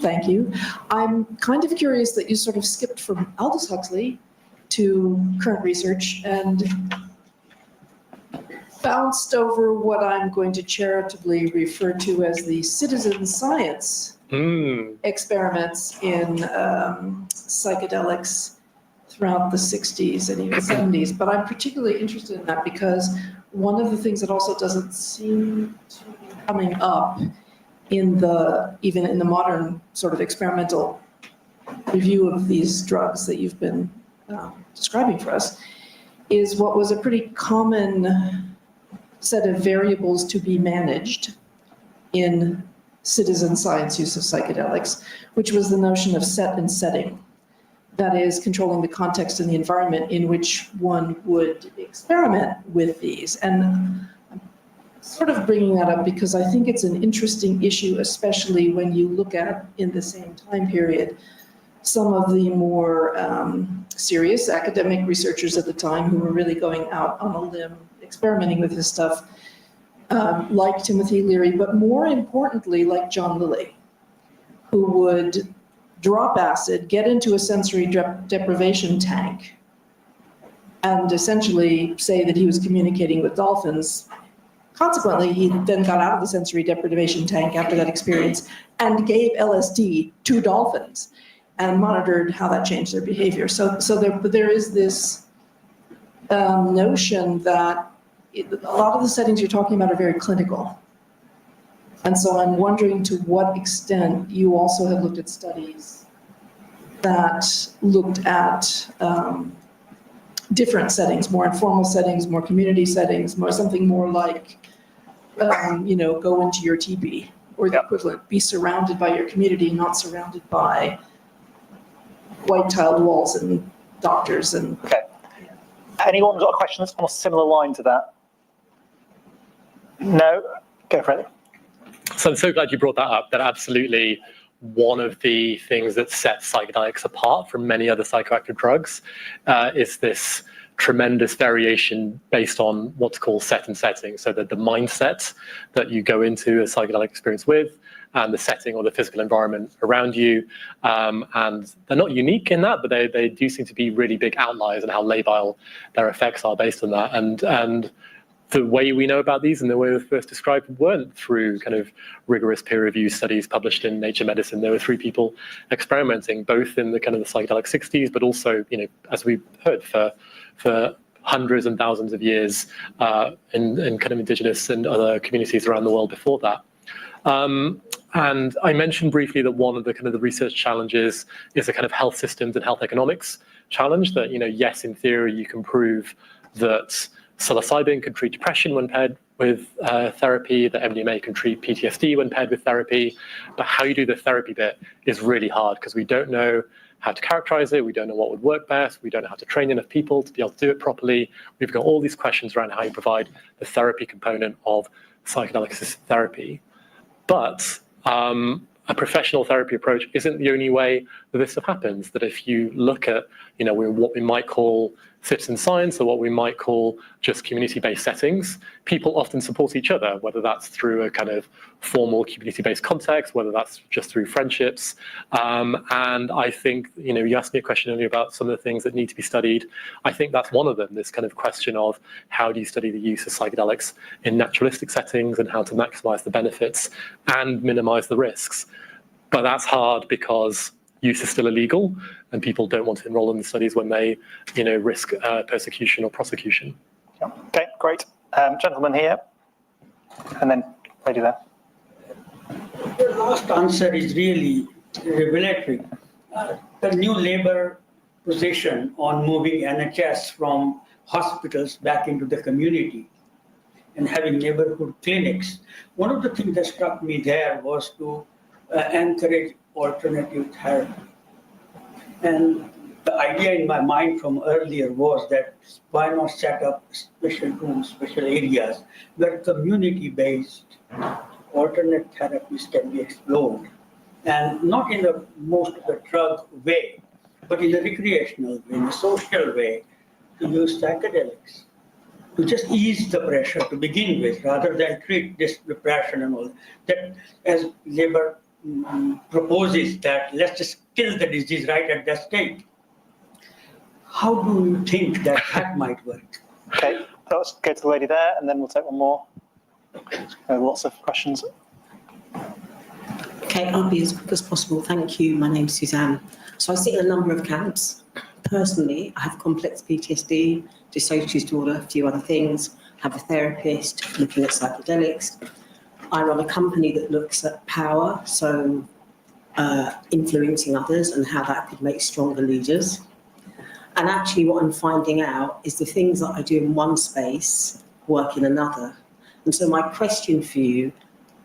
Thank you. I'm kind of curious that you sort of skipped from Aldous Huxley to current research and bounced over what I'm going to charitably refer to as the citizen science experiments in psychedelics throughout the 60s and even 70s. But I'm particularly interested in that because one of the things that also doesn't seem to be coming up even in the modern sort of experimental review of these drugs that you've been describing for us is what was a pretty common set of variables to be managed in citizen science use of psychedelics, which was the notion of set and setting. That is, controlling the context and the environment in which one would experiment with these. And I'm sort of bringing that up because I think it's an interesting issue, especially when you look at, in the same time period, some of the more serious academic researchers at the time who were really going out on a limb, experimenting with this stuff, like Timothy Leary, but more importantly, like John Lilly, who would drop acid, get into a sensory deprivation tank, and essentially say that he was communicating with dolphins. Consequently, he then got out of the sensory deprivation tank after that experience and gave LSD to dolphins and monitored how that changed their behavior. So there is this notion that a lot of the settings you're talking about are very clinical. And so I'm wondering to what extent you also have looked at studies that looked at different settings, more informal settings, more community settings, something more like, go into your teepee or the equivalent, be surrounded by your community, not surrounded by white tiled walls and doctors and. Okay. Anyone got a question that's on a similar line to that? No? Go for it. So I'm so glad you brought that up. That absolutely one of the things that sets psychedelics apart from many other psychoactive drugs is this tremendous variation based on what's called set and setting. So that the mindset that you go into a psychedelic experience with, and the setting or the physical environment around you. And they're not unique in that, but they do seem to be really big outliers in how labile their effects are based on that. And the way we know about these and the way they were first described weren't through kind of rigorous peer-reviewed studies published in Nature Medicine. There were 3 people experimenting, both in the kind of the psychedelic 60s, but also, as we heard, for hundreds and thousands of years in kind of indigenous and other communities around the world before that. And I mentioned briefly that one of the kind of the research challenges is a kind of health systems and health economics challenge that, yes, in theory, you can prove that psilocybin can treat depression when paired with therapy, that MDMA can treat PTSD when paired with therapy. But how you do the therapy bit is really hard because we don't know how to characterize it. We don't know what would work best. We don't know how to train enough people to be able to do it properly. We've got all these questions around how you provide the therapy component of psychedelic assisted therapy. But a professional therapy approach isn't the only way that this stuff happens. That if you look at, what we might call citizen science or what we might call just community-based settings, people often support each other, whether that's through a kind of formal community-based context, whether that's just through friendships. And I think, you asked me a question earlier about some of the things that need to be studied. I think that's one of them, this kind of question of how do you study the use of psychedelics in naturalistic settings and how to maximize the benefits and minimize the risks. But that's hard because use is still illegal, and people don't want to enroll in the studies when they, risk persecution or prosecution. Yeah. Okay, great. Gentleman here, and then lady there. The last answer is really revelatory. The new Labour position on moving NHS from hospitals back into the community and having neighborhood clinics. One of the things that struck me there was to encourage alternative therapy. And the idea in my mind from earlier was that why not set up special rooms, special areas where community-based alternate therapies can be explored. And not in the most of the drug way, but in a recreational way, in a social way, to use psychedelics, to just ease the pressure to begin with, rather than treat this depression and all. That, as Labour proposes, that let's just kill the disease right at that stage. How do you think that might work? Okay, let's go to the lady there, and then we'll take one more. Lots of questions. Okay, I'll be as quick as possible. Thank you. My name's Suzanne. So I sit in a number of camps. Personally, I have complex PTSD, dissociative disorder, a few other things. I have a therapist looking at psychedelics. I run a company that looks at power, so influencing others and how that could make stronger leaders. And actually what I'm finding out is the things that I do in one space work in another. And so my question for you,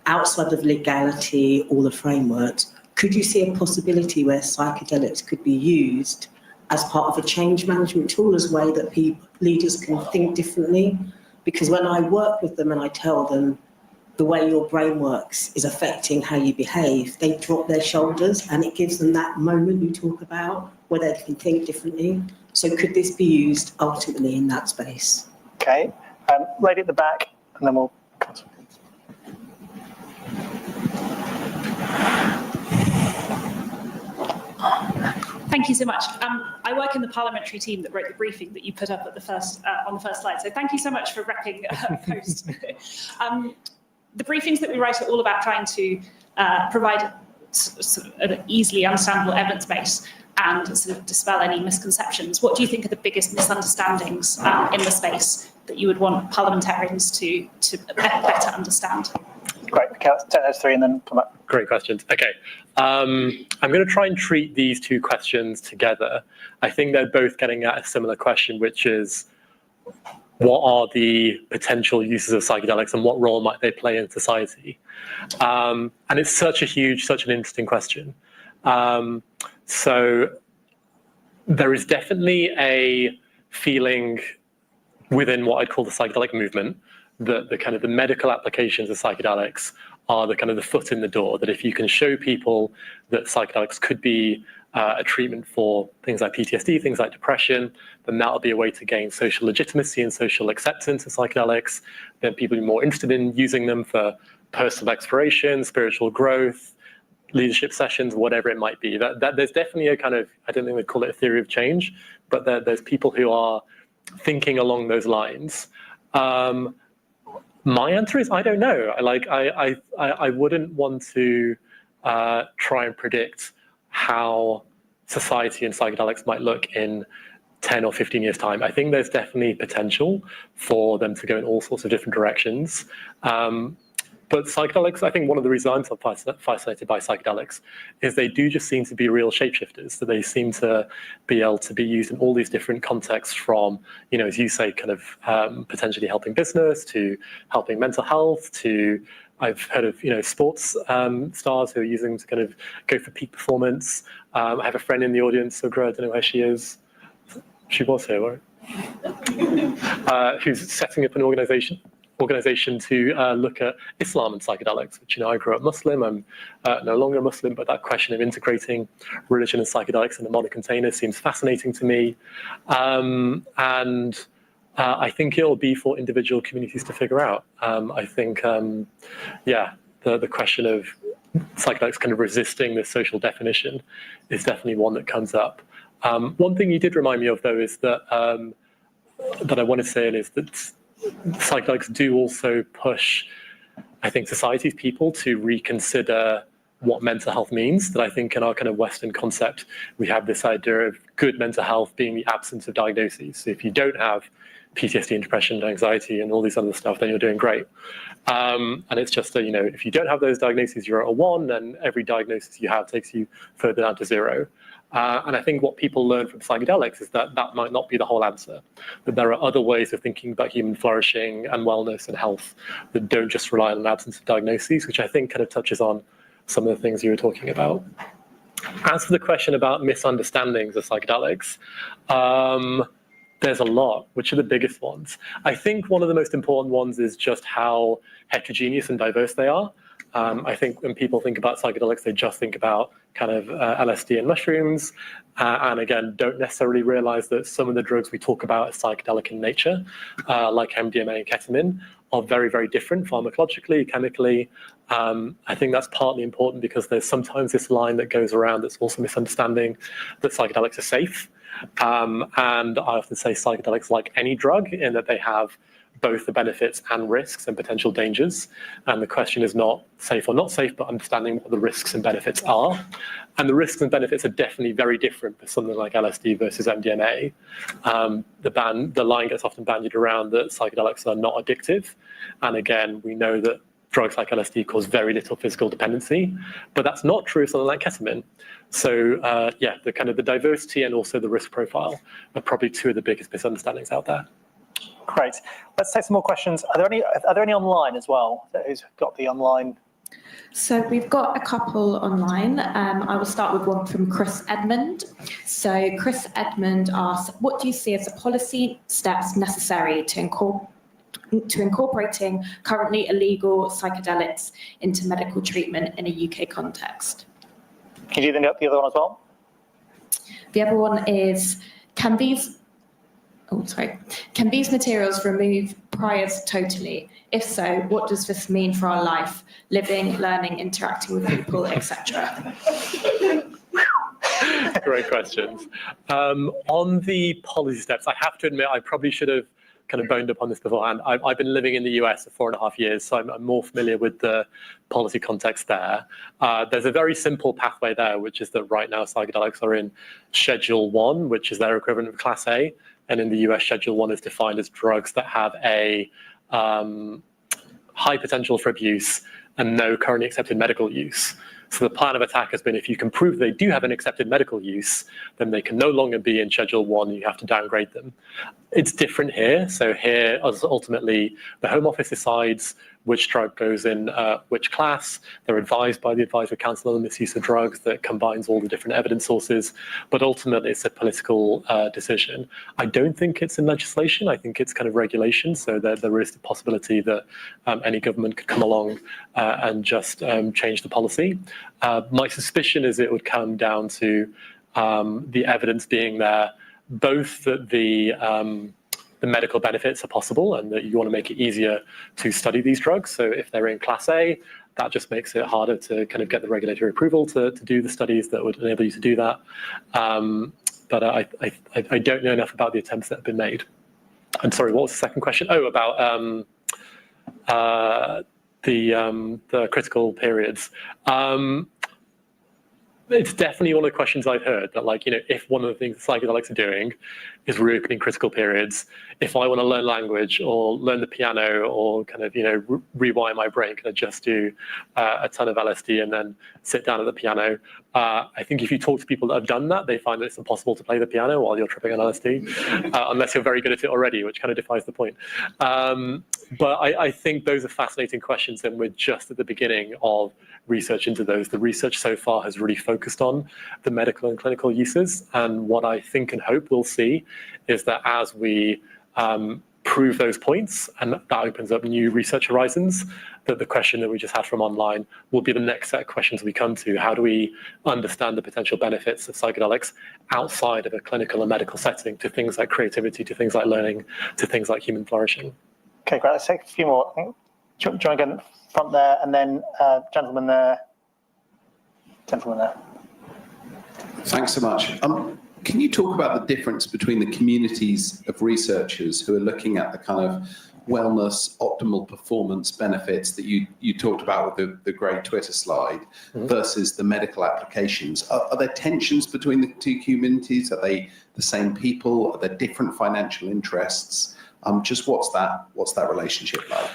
outside of legality, all the frameworks, could you see a possibility where psychedelics could be used as part of a change management tool, as a way that leaders can think differently? Because when I work with them and I tell them the way your brain works is affecting how you behave, they drop their shoulders, and it gives them that moment you talk about where they can think differently. So could this be used ultimately in that space? Okay, lady at the back, and then we'll. Thank you so much. I work in the parliamentary team that wrote the briefing that you put up at the first on the first slide. So thank you so much for repping post. The briefings that we write are all about trying to provide an easily understandable evidence base and sort of dispel any misconceptions. What do you think are the biggest misunderstandings in the space that you would want parliamentarians to better understand? Great. Okay, let's take those three and then come back. Great questions. Okay. I'm going to try and treat these two questions together. I think they're both getting at a similar question, which is, what are the potential uses of psychedelics and what role might they play in society? And it's such an interesting question. So there is definitely a feeling within what I'd call the psychedelic movement that the kind of the medical applications of psychedelics are the kind of the foot in the door, that if you can show people that psychedelics could be a treatment for things like PTSD, things like depression, then that'll be a way to gain social legitimacy and social acceptance of psychedelics. Then people will be more interested in using them for personal exploration, spiritual growth, leadership sessions, whatever it might be. That there's definitely a kind of, I don't think we'd call it a theory of change, but there's people who are thinking along those lines. My answer is I don't know. I wouldn't want to try and predict how society and psychedelics might look in 10 or 15 years' time. I think there's definitely potential for them to go in all sorts of different directions. But psychedelics, I think one of the reasons I'm so fascinated by psychedelics is they do just seem to be real shapeshifters. So they seem to be able to be used in all these different contexts from, as you say, kind of potentially helping business to helping mental health to, I've heard of, sports stars who are using them to kind of go for peak performance. I have a friend in the audience, Sugra, I don't know where she is. She was here, right? Who's setting up an organization to look at Islam and psychedelics, which, I grew up Muslim. I'm no longer Muslim, but that question of integrating religion and psychedelics in a modern container seems fascinating to me. And I think it'll be for individual communities to figure out. I think, the question of psychedelics kind of resisting this social definition is definitely one that comes up. One thing you did remind me of, though, is that I want to say is that psychedelics do also push, I think, society's people to reconsider what mental health means. That I think in our kind of Western concept, we have this idea of good mental health being the absence of diagnoses. So if you don't have PTSD and depression and anxiety and all these other stuff, then you're doing great. And it's just that, if you don't have those diagnoses, you're at a 1, and every diagnosis you have takes you further down to 0. And I think what people learn from psychedelics is that might not be the whole answer, that there are other ways of thinking about human flourishing and wellness and health that don't just rely on an absence of diagnoses, which I think kind of touches on some of the things you were talking about. As for the question about misunderstandings of psychedelics, there's a lot. Which are the biggest ones? I think one of the most important ones is just how heterogeneous and diverse they are. I think when people think about psychedelics, they just think about kind of LSD and mushrooms, and again, don't necessarily realize that some of the drugs we talk about as psychedelic in nature, like MDMA and ketamine, are very, very different pharmacologically, chemically. I think that's partly important because there's sometimes this line that goes around that's also misunderstanding that psychedelics are safe. And I often say psychedelics like any drug in that they have both the benefits and risks and potential dangers. And the question is not safe or not safe, but understanding what the risks and benefits are. And the risks and benefits are definitely very different for something like LSD versus MDMA. The line gets often bandied around that psychedelics are not addictive. And again, we know that drugs like LSD cause very little physical dependency, but that's not true of something like ketamine. So the kind of the diversity and also the risk profile are probably two of the biggest misunderstandings out there. Great. Let's take some more questions. Are there any online as well? Who's got the online? So we've got a couple online. I will start with one from Chris Edmond. So Chris Edmond asks, what do you see as the policy steps necessary to incorporating currently illegal psychedelics into medical treatment in a UK context? Can you do the other one as well? The other one is, can these materials remove priors totally? If so, what does this mean for our life, living, learning, interacting with people, etc.? Great questions. On the policy steps, I have to admit I probably should have kind of boned up on this beforehand. I've been living in the US for 4.5 years, so I'm more familiar with the policy context there. There's a very simple pathway there, which is that right now psychedelics are in Schedule 1, which is their equivalent of Class A. And in the US, Schedule 1 is defined as drugs that have a high potential for abuse and no currently accepted medical use. So the plan of attack has been if you can prove they do have an accepted medical use, then they can no longer be in Schedule 1, you have to downgrade them. It's different here. So here, ultimately, the Home Office decides which drug goes in which class. They're advised by the Advisory Council on the Misuse of Drugs that combines all the different evidence sources, but ultimately it's a political decision. I don't think it's in legislation. I think it's kind of regulation, so there is the possibility that any government could come along and just change the policy. My suspicion is it would come down to the evidence being there, both that the medical benefits are possible and that you want to make it easier to study these drugs. So if they're in Class A, that just makes it harder to kind of get the regulatory approval to do the studies that would enable you to do that. But I don't know enough about the attempts that have been made. I'm sorry, what was the second question? Oh, about the critical periods. It's definitely one of the questions I've heard that, like, if one of the things psychedelics are doing is reopening critical periods, if I want to learn language or learn the piano or kind of, rewire my brain, can I just do a ton of LSD and then sit down at the piano? I think if you talk to people that have done that, they find that it's impossible to play the piano while you're tripping on LSD, unless you're very good at it already, which kind of defies the point. But I think those are fascinating questions, and we're just at the beginning of research into those. The research so far has really focused on the medical and clinical uses, and what I think and hope we'll see is that as we prove those points, and that opens up new research horizons, that the question that we just had from online will be the next set of questions we come to. How do we understand the potential benefits of psychedelics outside of a clinical and medical setting, to things like creativity, to things like learning, to things like human flourishing? Okay, great. Let's take a few more. I think. Do you want to go in front there, and then gentleman there. Gentleman there. Thanks so much. Can you talk about the difference between the communities of researchers who are looking at the kind of wellness, optimal performance benefits that you talked about with the great Twitter slide, versus the medical applications? Are there tensions between the two communities? Are they the same people? Are there different financial interests? Just what's that relationship like?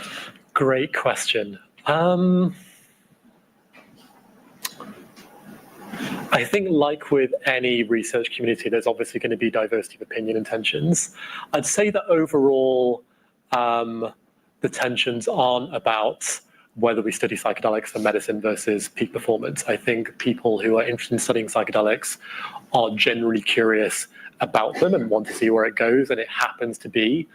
Great question. I think, like with any research community, there's obviously going to be diversity of opinion and tensions. I'd say that overall, the tensions aren't about whether we study psychedelics for medicine versus peak performance. I think people who are interested in studying psychedelics are generally curious about them and want to see where it goes, and it happens to be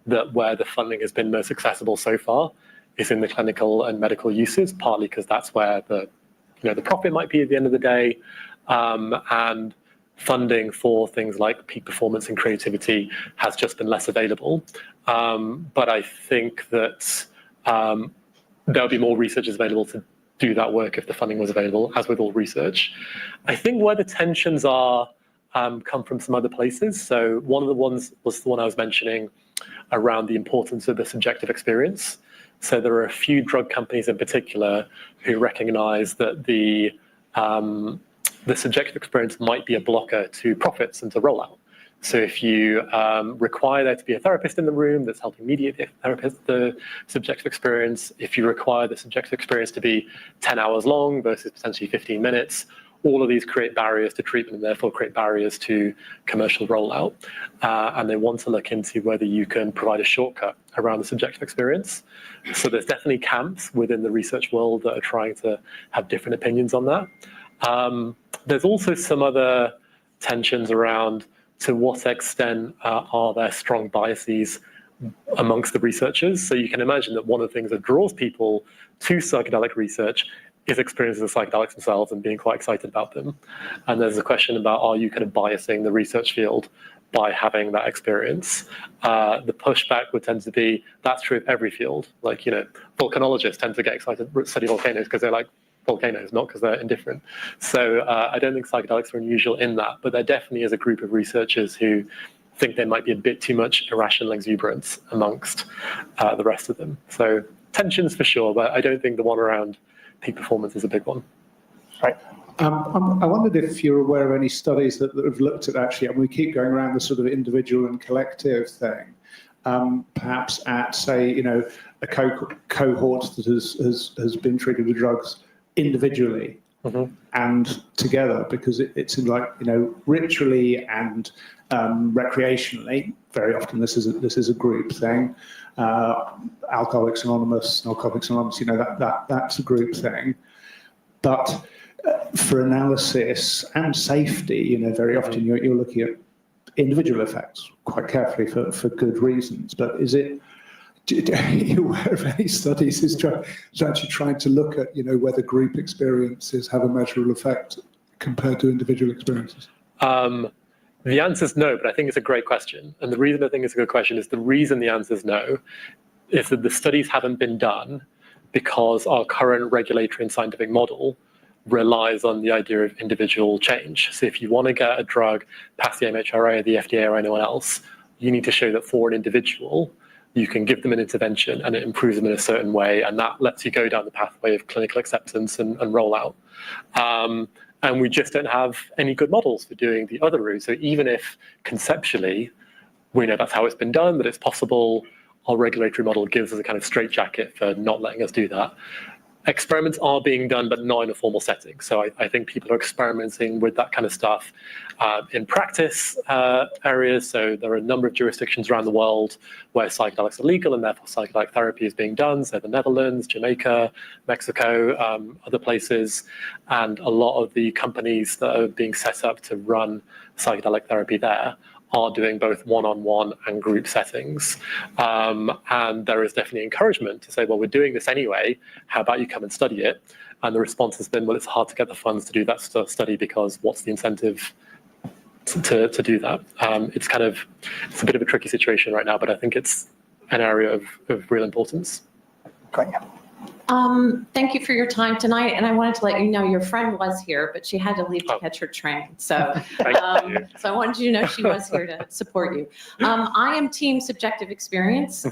that where the funding has been most accessible so far is in the clinical and medical uses, partly because that's where the profit might be at the end of the day, and funding for things like peak performance and creativity has just been less available. But I think that there'll be more researchers available to do that work if the funding was available, as with all research. I think where the tensions are come from some other places. So one of the ones was the one I was mentioning around the importance of the subjective experience. So there are a few drug companies in particular who recognize that the subjective experience might be a blocker to profits and to rollout. So if you require there to be a therapist in the room that's helping mediate the subjective experience, if you require the subjective experience to be 10 hours long versus potentially 15 minutes, all of these create barriers to treatment and therefore create barriers to commercial rollout. And they want to look into whether you can provide a shortcut around the subjective experience. So there's definitely camps within the research world that are trying to have different opinions on that. There's also some other tensions around to what extent are there strong biases amongst the researchers. So you can imagine that one of the things that draws people to psychedelic research is experiences of psychedelics themselves and being quite excited about them. And there's a question about, are you kind of biasing the research field by having that experience? The pushback would tend to be, that's true of every field. Like, volcanologists tend to get excited to study volcanoes because they like volcanoes, not because they're indifferent. So I don't think psychedelics are unusual in that, but there definitely is a group of researchers who think there might be a bit too much irrational exuberance amongst the rest of them. So tensions for sure, but I don't think the one around peak performance is a big one. Right. I wondered if you're aware of any studies that have looked at actually, and we keep going around the sort of individual and collective thing, perhaps at, say, a cohort that has been treated with drugs individually and together, because it's in ritually and recreationally. Very often this is a group thing. Alcoholics Anonymous, Narcotics Anonymous, that's a group thing. But for analysis and safety, very often you're looking at individual effects quite carefully for good reasons. But are you aware of any studies is actually trying to look at whether group experiences have a measurable effect compared to individual experiences? The answer is no, but I think it's a great question. And the reason I think it's a good question is the reason the answer is no is that the studies haven't been done because our current regulatory and scientific model relies on the idea of individual change. So if you want to get a drug past the MHRA, the FDA, or anyone else, you need to show that for an individual, you can give them an intervention and it improves them in a certain way, and that lets you go down the pathway of clinical acceptance and rollout. And we just don't have any good models for doing the other route. So even if conceptually we know that's how it's been done, that it's possible, our regulatory model gives us a kind of straitjacket for not letting us do that. Experiments are being done, but not in a formal setting. So I think people are experimenting with that kind of stuff in practice areas. So there are a number of jurisdictions around the world where psychedelics are legal, and therefore psychedelic therapy is being done. So the Netherlands, Jamaica, Mexico, other places. And a lot of the companies that are being set up to run psychedelic therapy there are doing both one-on-one and group settings. And there is definitely encouragement to say, well, we're doing this anyway, how about you come and study it? And the response has been, well, it's hard to get the funds to do that study because what's the incentive to do that? It's a bit of a tricky situation right now, but I think it's an area of real importance. Great. Thank you for your time tonight, and I wanted to let you know your friend was here, but she had to leave to catch her train. So, so I wanted you to know she was here to support you. I am team subjective experience,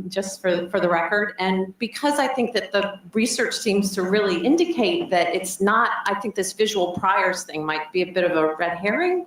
just for the record, and because I think that the research seems to really indicate that it's not, I think this visual priors thing might be a bit of a red herring,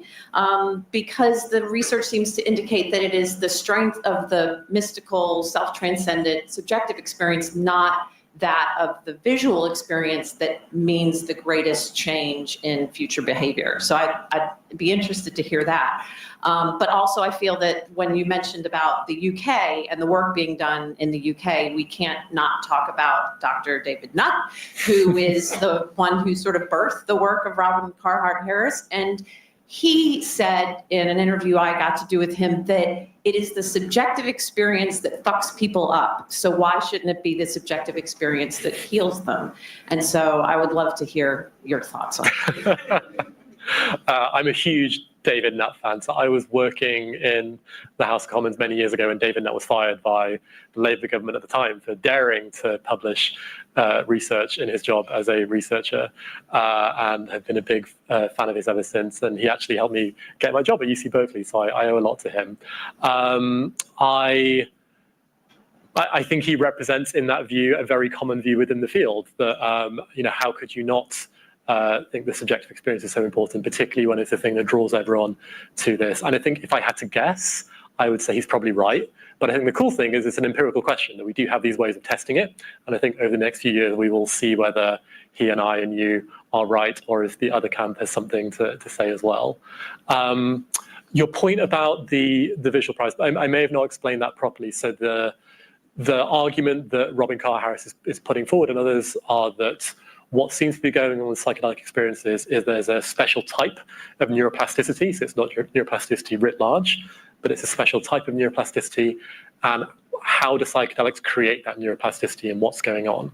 because the research seems to indicate that it is the strength of the mystical, self-transcendent subjective experience, not that of the visual experience, that means the greatest change in future behavior. So I'd be interested to hear that. But also I feel that when you mentioned about the UK and the work being done in the UK, we can't not talk about Dr. David Nutt, who is the one who sort of birthed the work of Robin Carhart Harris. And he said in an interview I got to do with him that it is the subjective experience that fucks people up. So why shouldn't it be the subjective experience that heals them? And so I would love to hear your thoughts on that. I'm a huge David Nutt fan. So I was working in the House of Commons many years ago, and David Nutt was fired by the Labour government at the time for daring to publish research in his job as a researcher, and have been a big fan of his ever since. And he actually helped me get my job at UC Berkeley, so I owe a lot to him. I think he represents in that view a very common view within the field that how could you not think the subjective experience is so important, particularly when it's a thing that draws everyone to this. And I think if I had to guess, I would say he's probably right. But I think the cool thing is it's an empirical question, that we do have these ways of testing it. And I think over the next few years, we will see whether he and I and you are right, or if the other camp has something to say as well. Your point about the visual prize, I may have not explained that properly. So the argument that Robin Carhart Harris is putting forward and others are that what seems to be going on with psychedelic experiences is there's a special type of neuroplasticity. So it's not neuroplasticity writ large, but it's a special type of neuroplasticity. And how do psychedelics create that neuroplasticity and what's going on?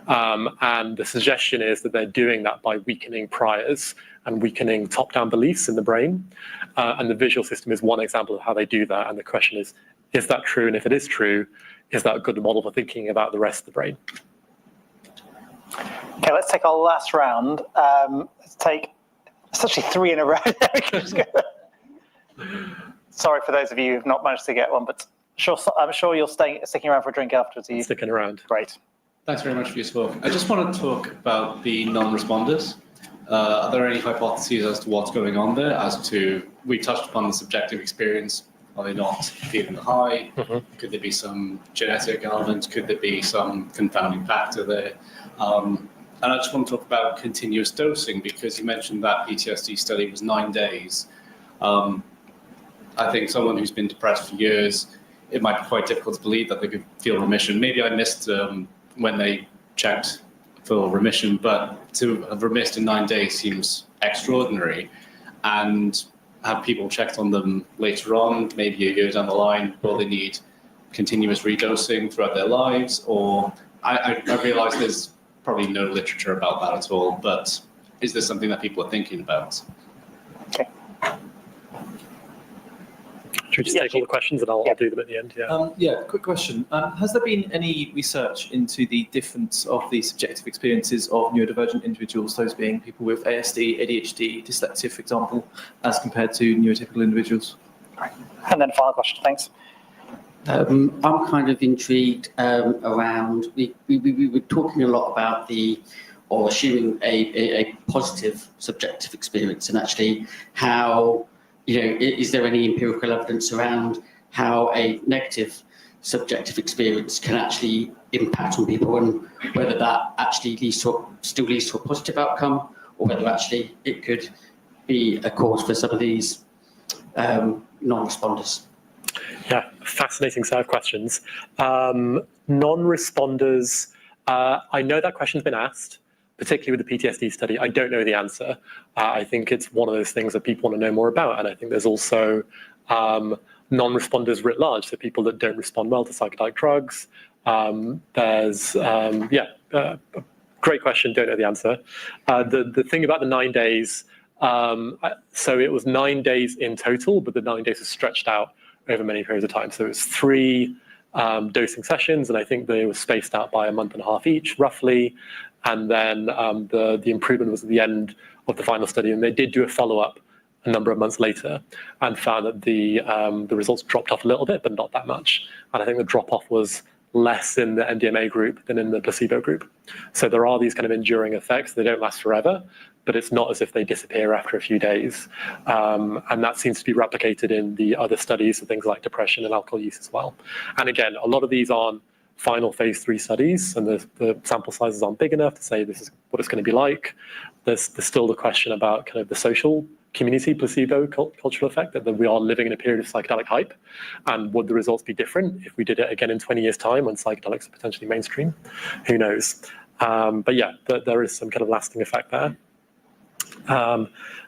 And the suggestion is that they're doing that by weakening priors and weakening top-down beliefs in the brain. And the visual system is one example of how they do that. And the question is that true? And if it is true, is that a good model for thinking about the rest of the brain? Okay, let's take our last round. Let's take essentially 3 in a row. Sorry for those of you who've not managed to get one, but I'm sure you're sticking around for a drink afterwards. I'm sticking around. Great. Thanks very much for your talk. I just want to talk about the non-responders. Are there any hypotheses as to what's going on there? We touched upon the subjective experience Are they not feeling the high? Could there be some genetic element? Could there be some confounding factor there? And I just want to talk about continuous dosing, because you mentioned that PTSD study was 9 days. I think someone who's been depressed for years, it might be quite difficult to believe that they could feel remission. Maybe I missed when they checked for remission, but to have remissed in 9 days seems extraordinary. And have people checked on them later on, maybe a year down the line? Will they need continuous redosing throughout their lives? Or I realize there's probably no literature about that at all, but is this something that people are thinking about? Okay. Should we just take all the questions and I'll do them at the end? Yeah, quick question. Has there been any research into the difference of the subjective experiences of neurodivergent individuals, those being people with ASD, ADHD, dyslexia, for example, as compared to neurotypical individuals? And then final question, thanks. I'm kind of intrigued around, we were talking a lot about or assuming a positive subjective experience, and actually how, is there any empirical evidence around how a negative subjective experience can actually impact on people, and whether that actually still leads to a positive outcome, or whether actually it could be a cause for some of these non-responders? Yeah, fascinating set of questions. Non-responders, I know that question's been asked, particularly with the PTSD study. I don't know the answer. I think it's one of those things that people want to know more about. And I think there's also non-responders writ large, so people that don't respond well to psychedelic drugs. Great question, don't know the answer. The thing about the 9 days, so it was 9 days in total, but the 9 days was stretched out over many periods of time. So it was 3 dosing sessions, and I think they were spaced out by a month and a half each, roughly. And then the improvement was at the end of the final study, and they did do a follow-up a number of months later and found that the results dropped off a little bit, but not that much. And I think the drop-off was less in the MDMA group than in the placebo group. So there are these kind of enduring effects. They don't last forever, but it's not as if they disappear after a few days. And that seems to be replicated in the other studies, so things like depression and alcohol use as well. And again, a lot of these aren't final phase 3 studies, and the sample sizes aren't big enough to say this is what it's going to be like. There's still the question about kind of the social community placebo cultural effect, that we are living in a period of psychedelic hype, and would the results be different if we did it again in 20 years' time when psychedelics are potentially mainstream? Who knows? But yeah, there is some kind of lasting effect there.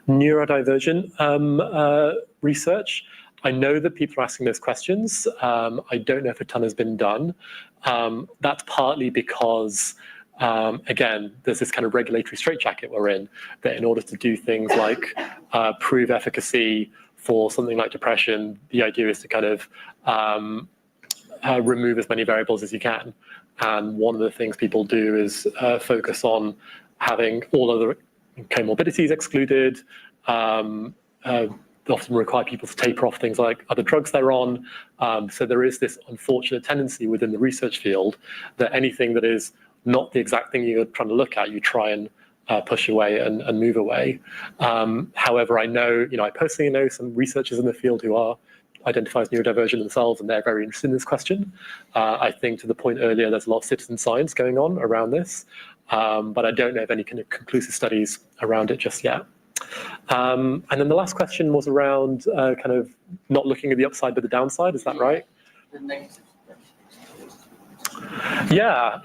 Neurodivergent research. I know that people are asking those questions. I don't know if a ton has been done. That's partly because, again, there's this kind of regulatory straitjacket we're in, that in order to do things like prove efficacy for something like depression, the idea is to kind of remove as many variables as you can. And one of the things people do is focus on having all other comorbidities excluded, often require people to taper off things like other drugs they're on. So there is this unfortunate tendency within the research field that anything that is not the exact thing you're trying to look at, you try and push away and move away. However, I personally know some researchers in the field who are identify as neurodivergent themselves, and they're very interested in this question. I think, to the point earlier, there's a lot of citizen science going on around this, but I don't know of any kind of conclusive studies around it just yet. And then the last question was around kind of not looking at the upside but the downside. Is that right? The negative. Yeah.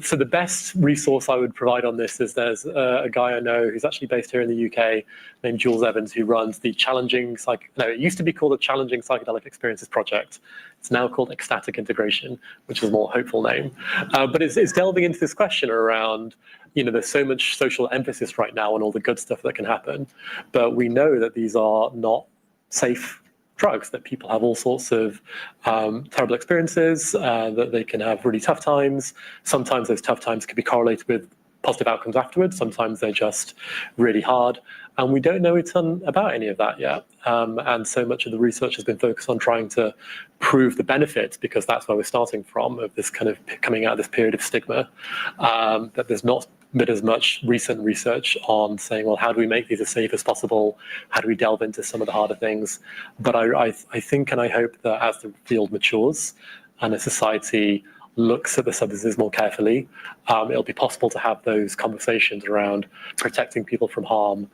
So the best resource I would provide on this is there's a guy I know who's actually based here in the UK named Jules Evans, who runs the it used to be called the Challenging Psychedelic Experiences Project. It's now called Ecstatic Integration, which is a more hopeful name. But it's delving into this question around, there's so much social emphasis right now on all the good stuff that can happen, but we know that these are not safe drugs, that people have all sorts of terrible experiences, that they can have really tough times. Sometimes those tough times can be correlated with positive outcomes afterwards. Sometimes they're just really hard. And we don't know a ton about any of that yet. And so much of the research has been focused on trying to prove the benefits, because that's where we're starting from, of this kind of coming out of this period of stigma, that there's not been as much recent research on saying, well, how do we make these as safe as possible? How do we delve into some of the harder things? But I think and I hope that as the field matures and as society looks at the substances more carefully, it'll be possible to have those conversations around protecting people from harm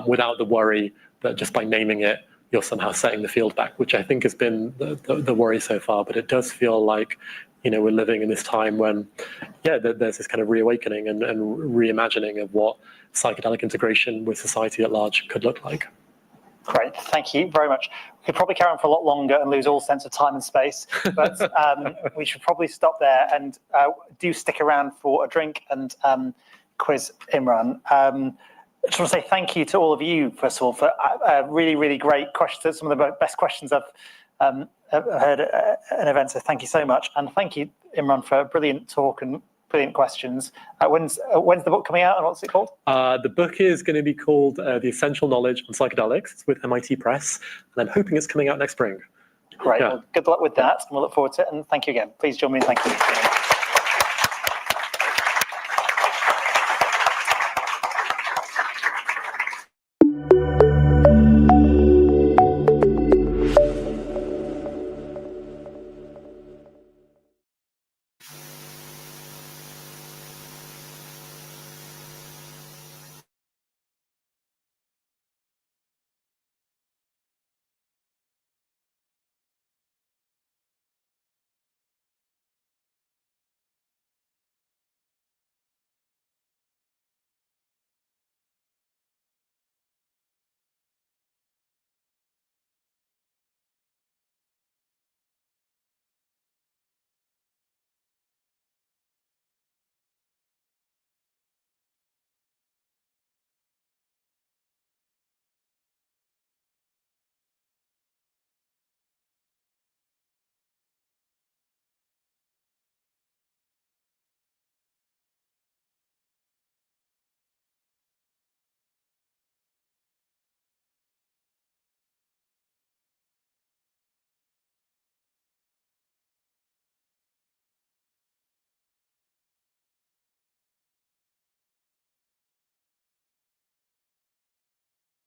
without the worry that just by naming it, you're somehow setting the field back, which I think has been the worry so far. But it does feel like, we're living in this time when, there's this kind of reawakening and reimagining of what psychedelic integration with society at large could look like. Great, thank you very much. We could probably carry on for a lot longer and lose all sense of time and space, but we should probably stop there and do stick around for a drink and quiz Imran. I just want to say thank you to all of you, first of all, for really, really great questions, some of the best questions I've heard at an event, so thank you so much. And thank you, Imran, for a brilliant talk and brilliant questions. When's the book coming out and what's it called? The book is going to be called The Essential Knowledge on Psychedelics. It's with MIT Press, and I'm hoping it's coming out next spring. Great, well, good luck with that, and we'll look forward to it, and thank you again. Please join me in thanking you.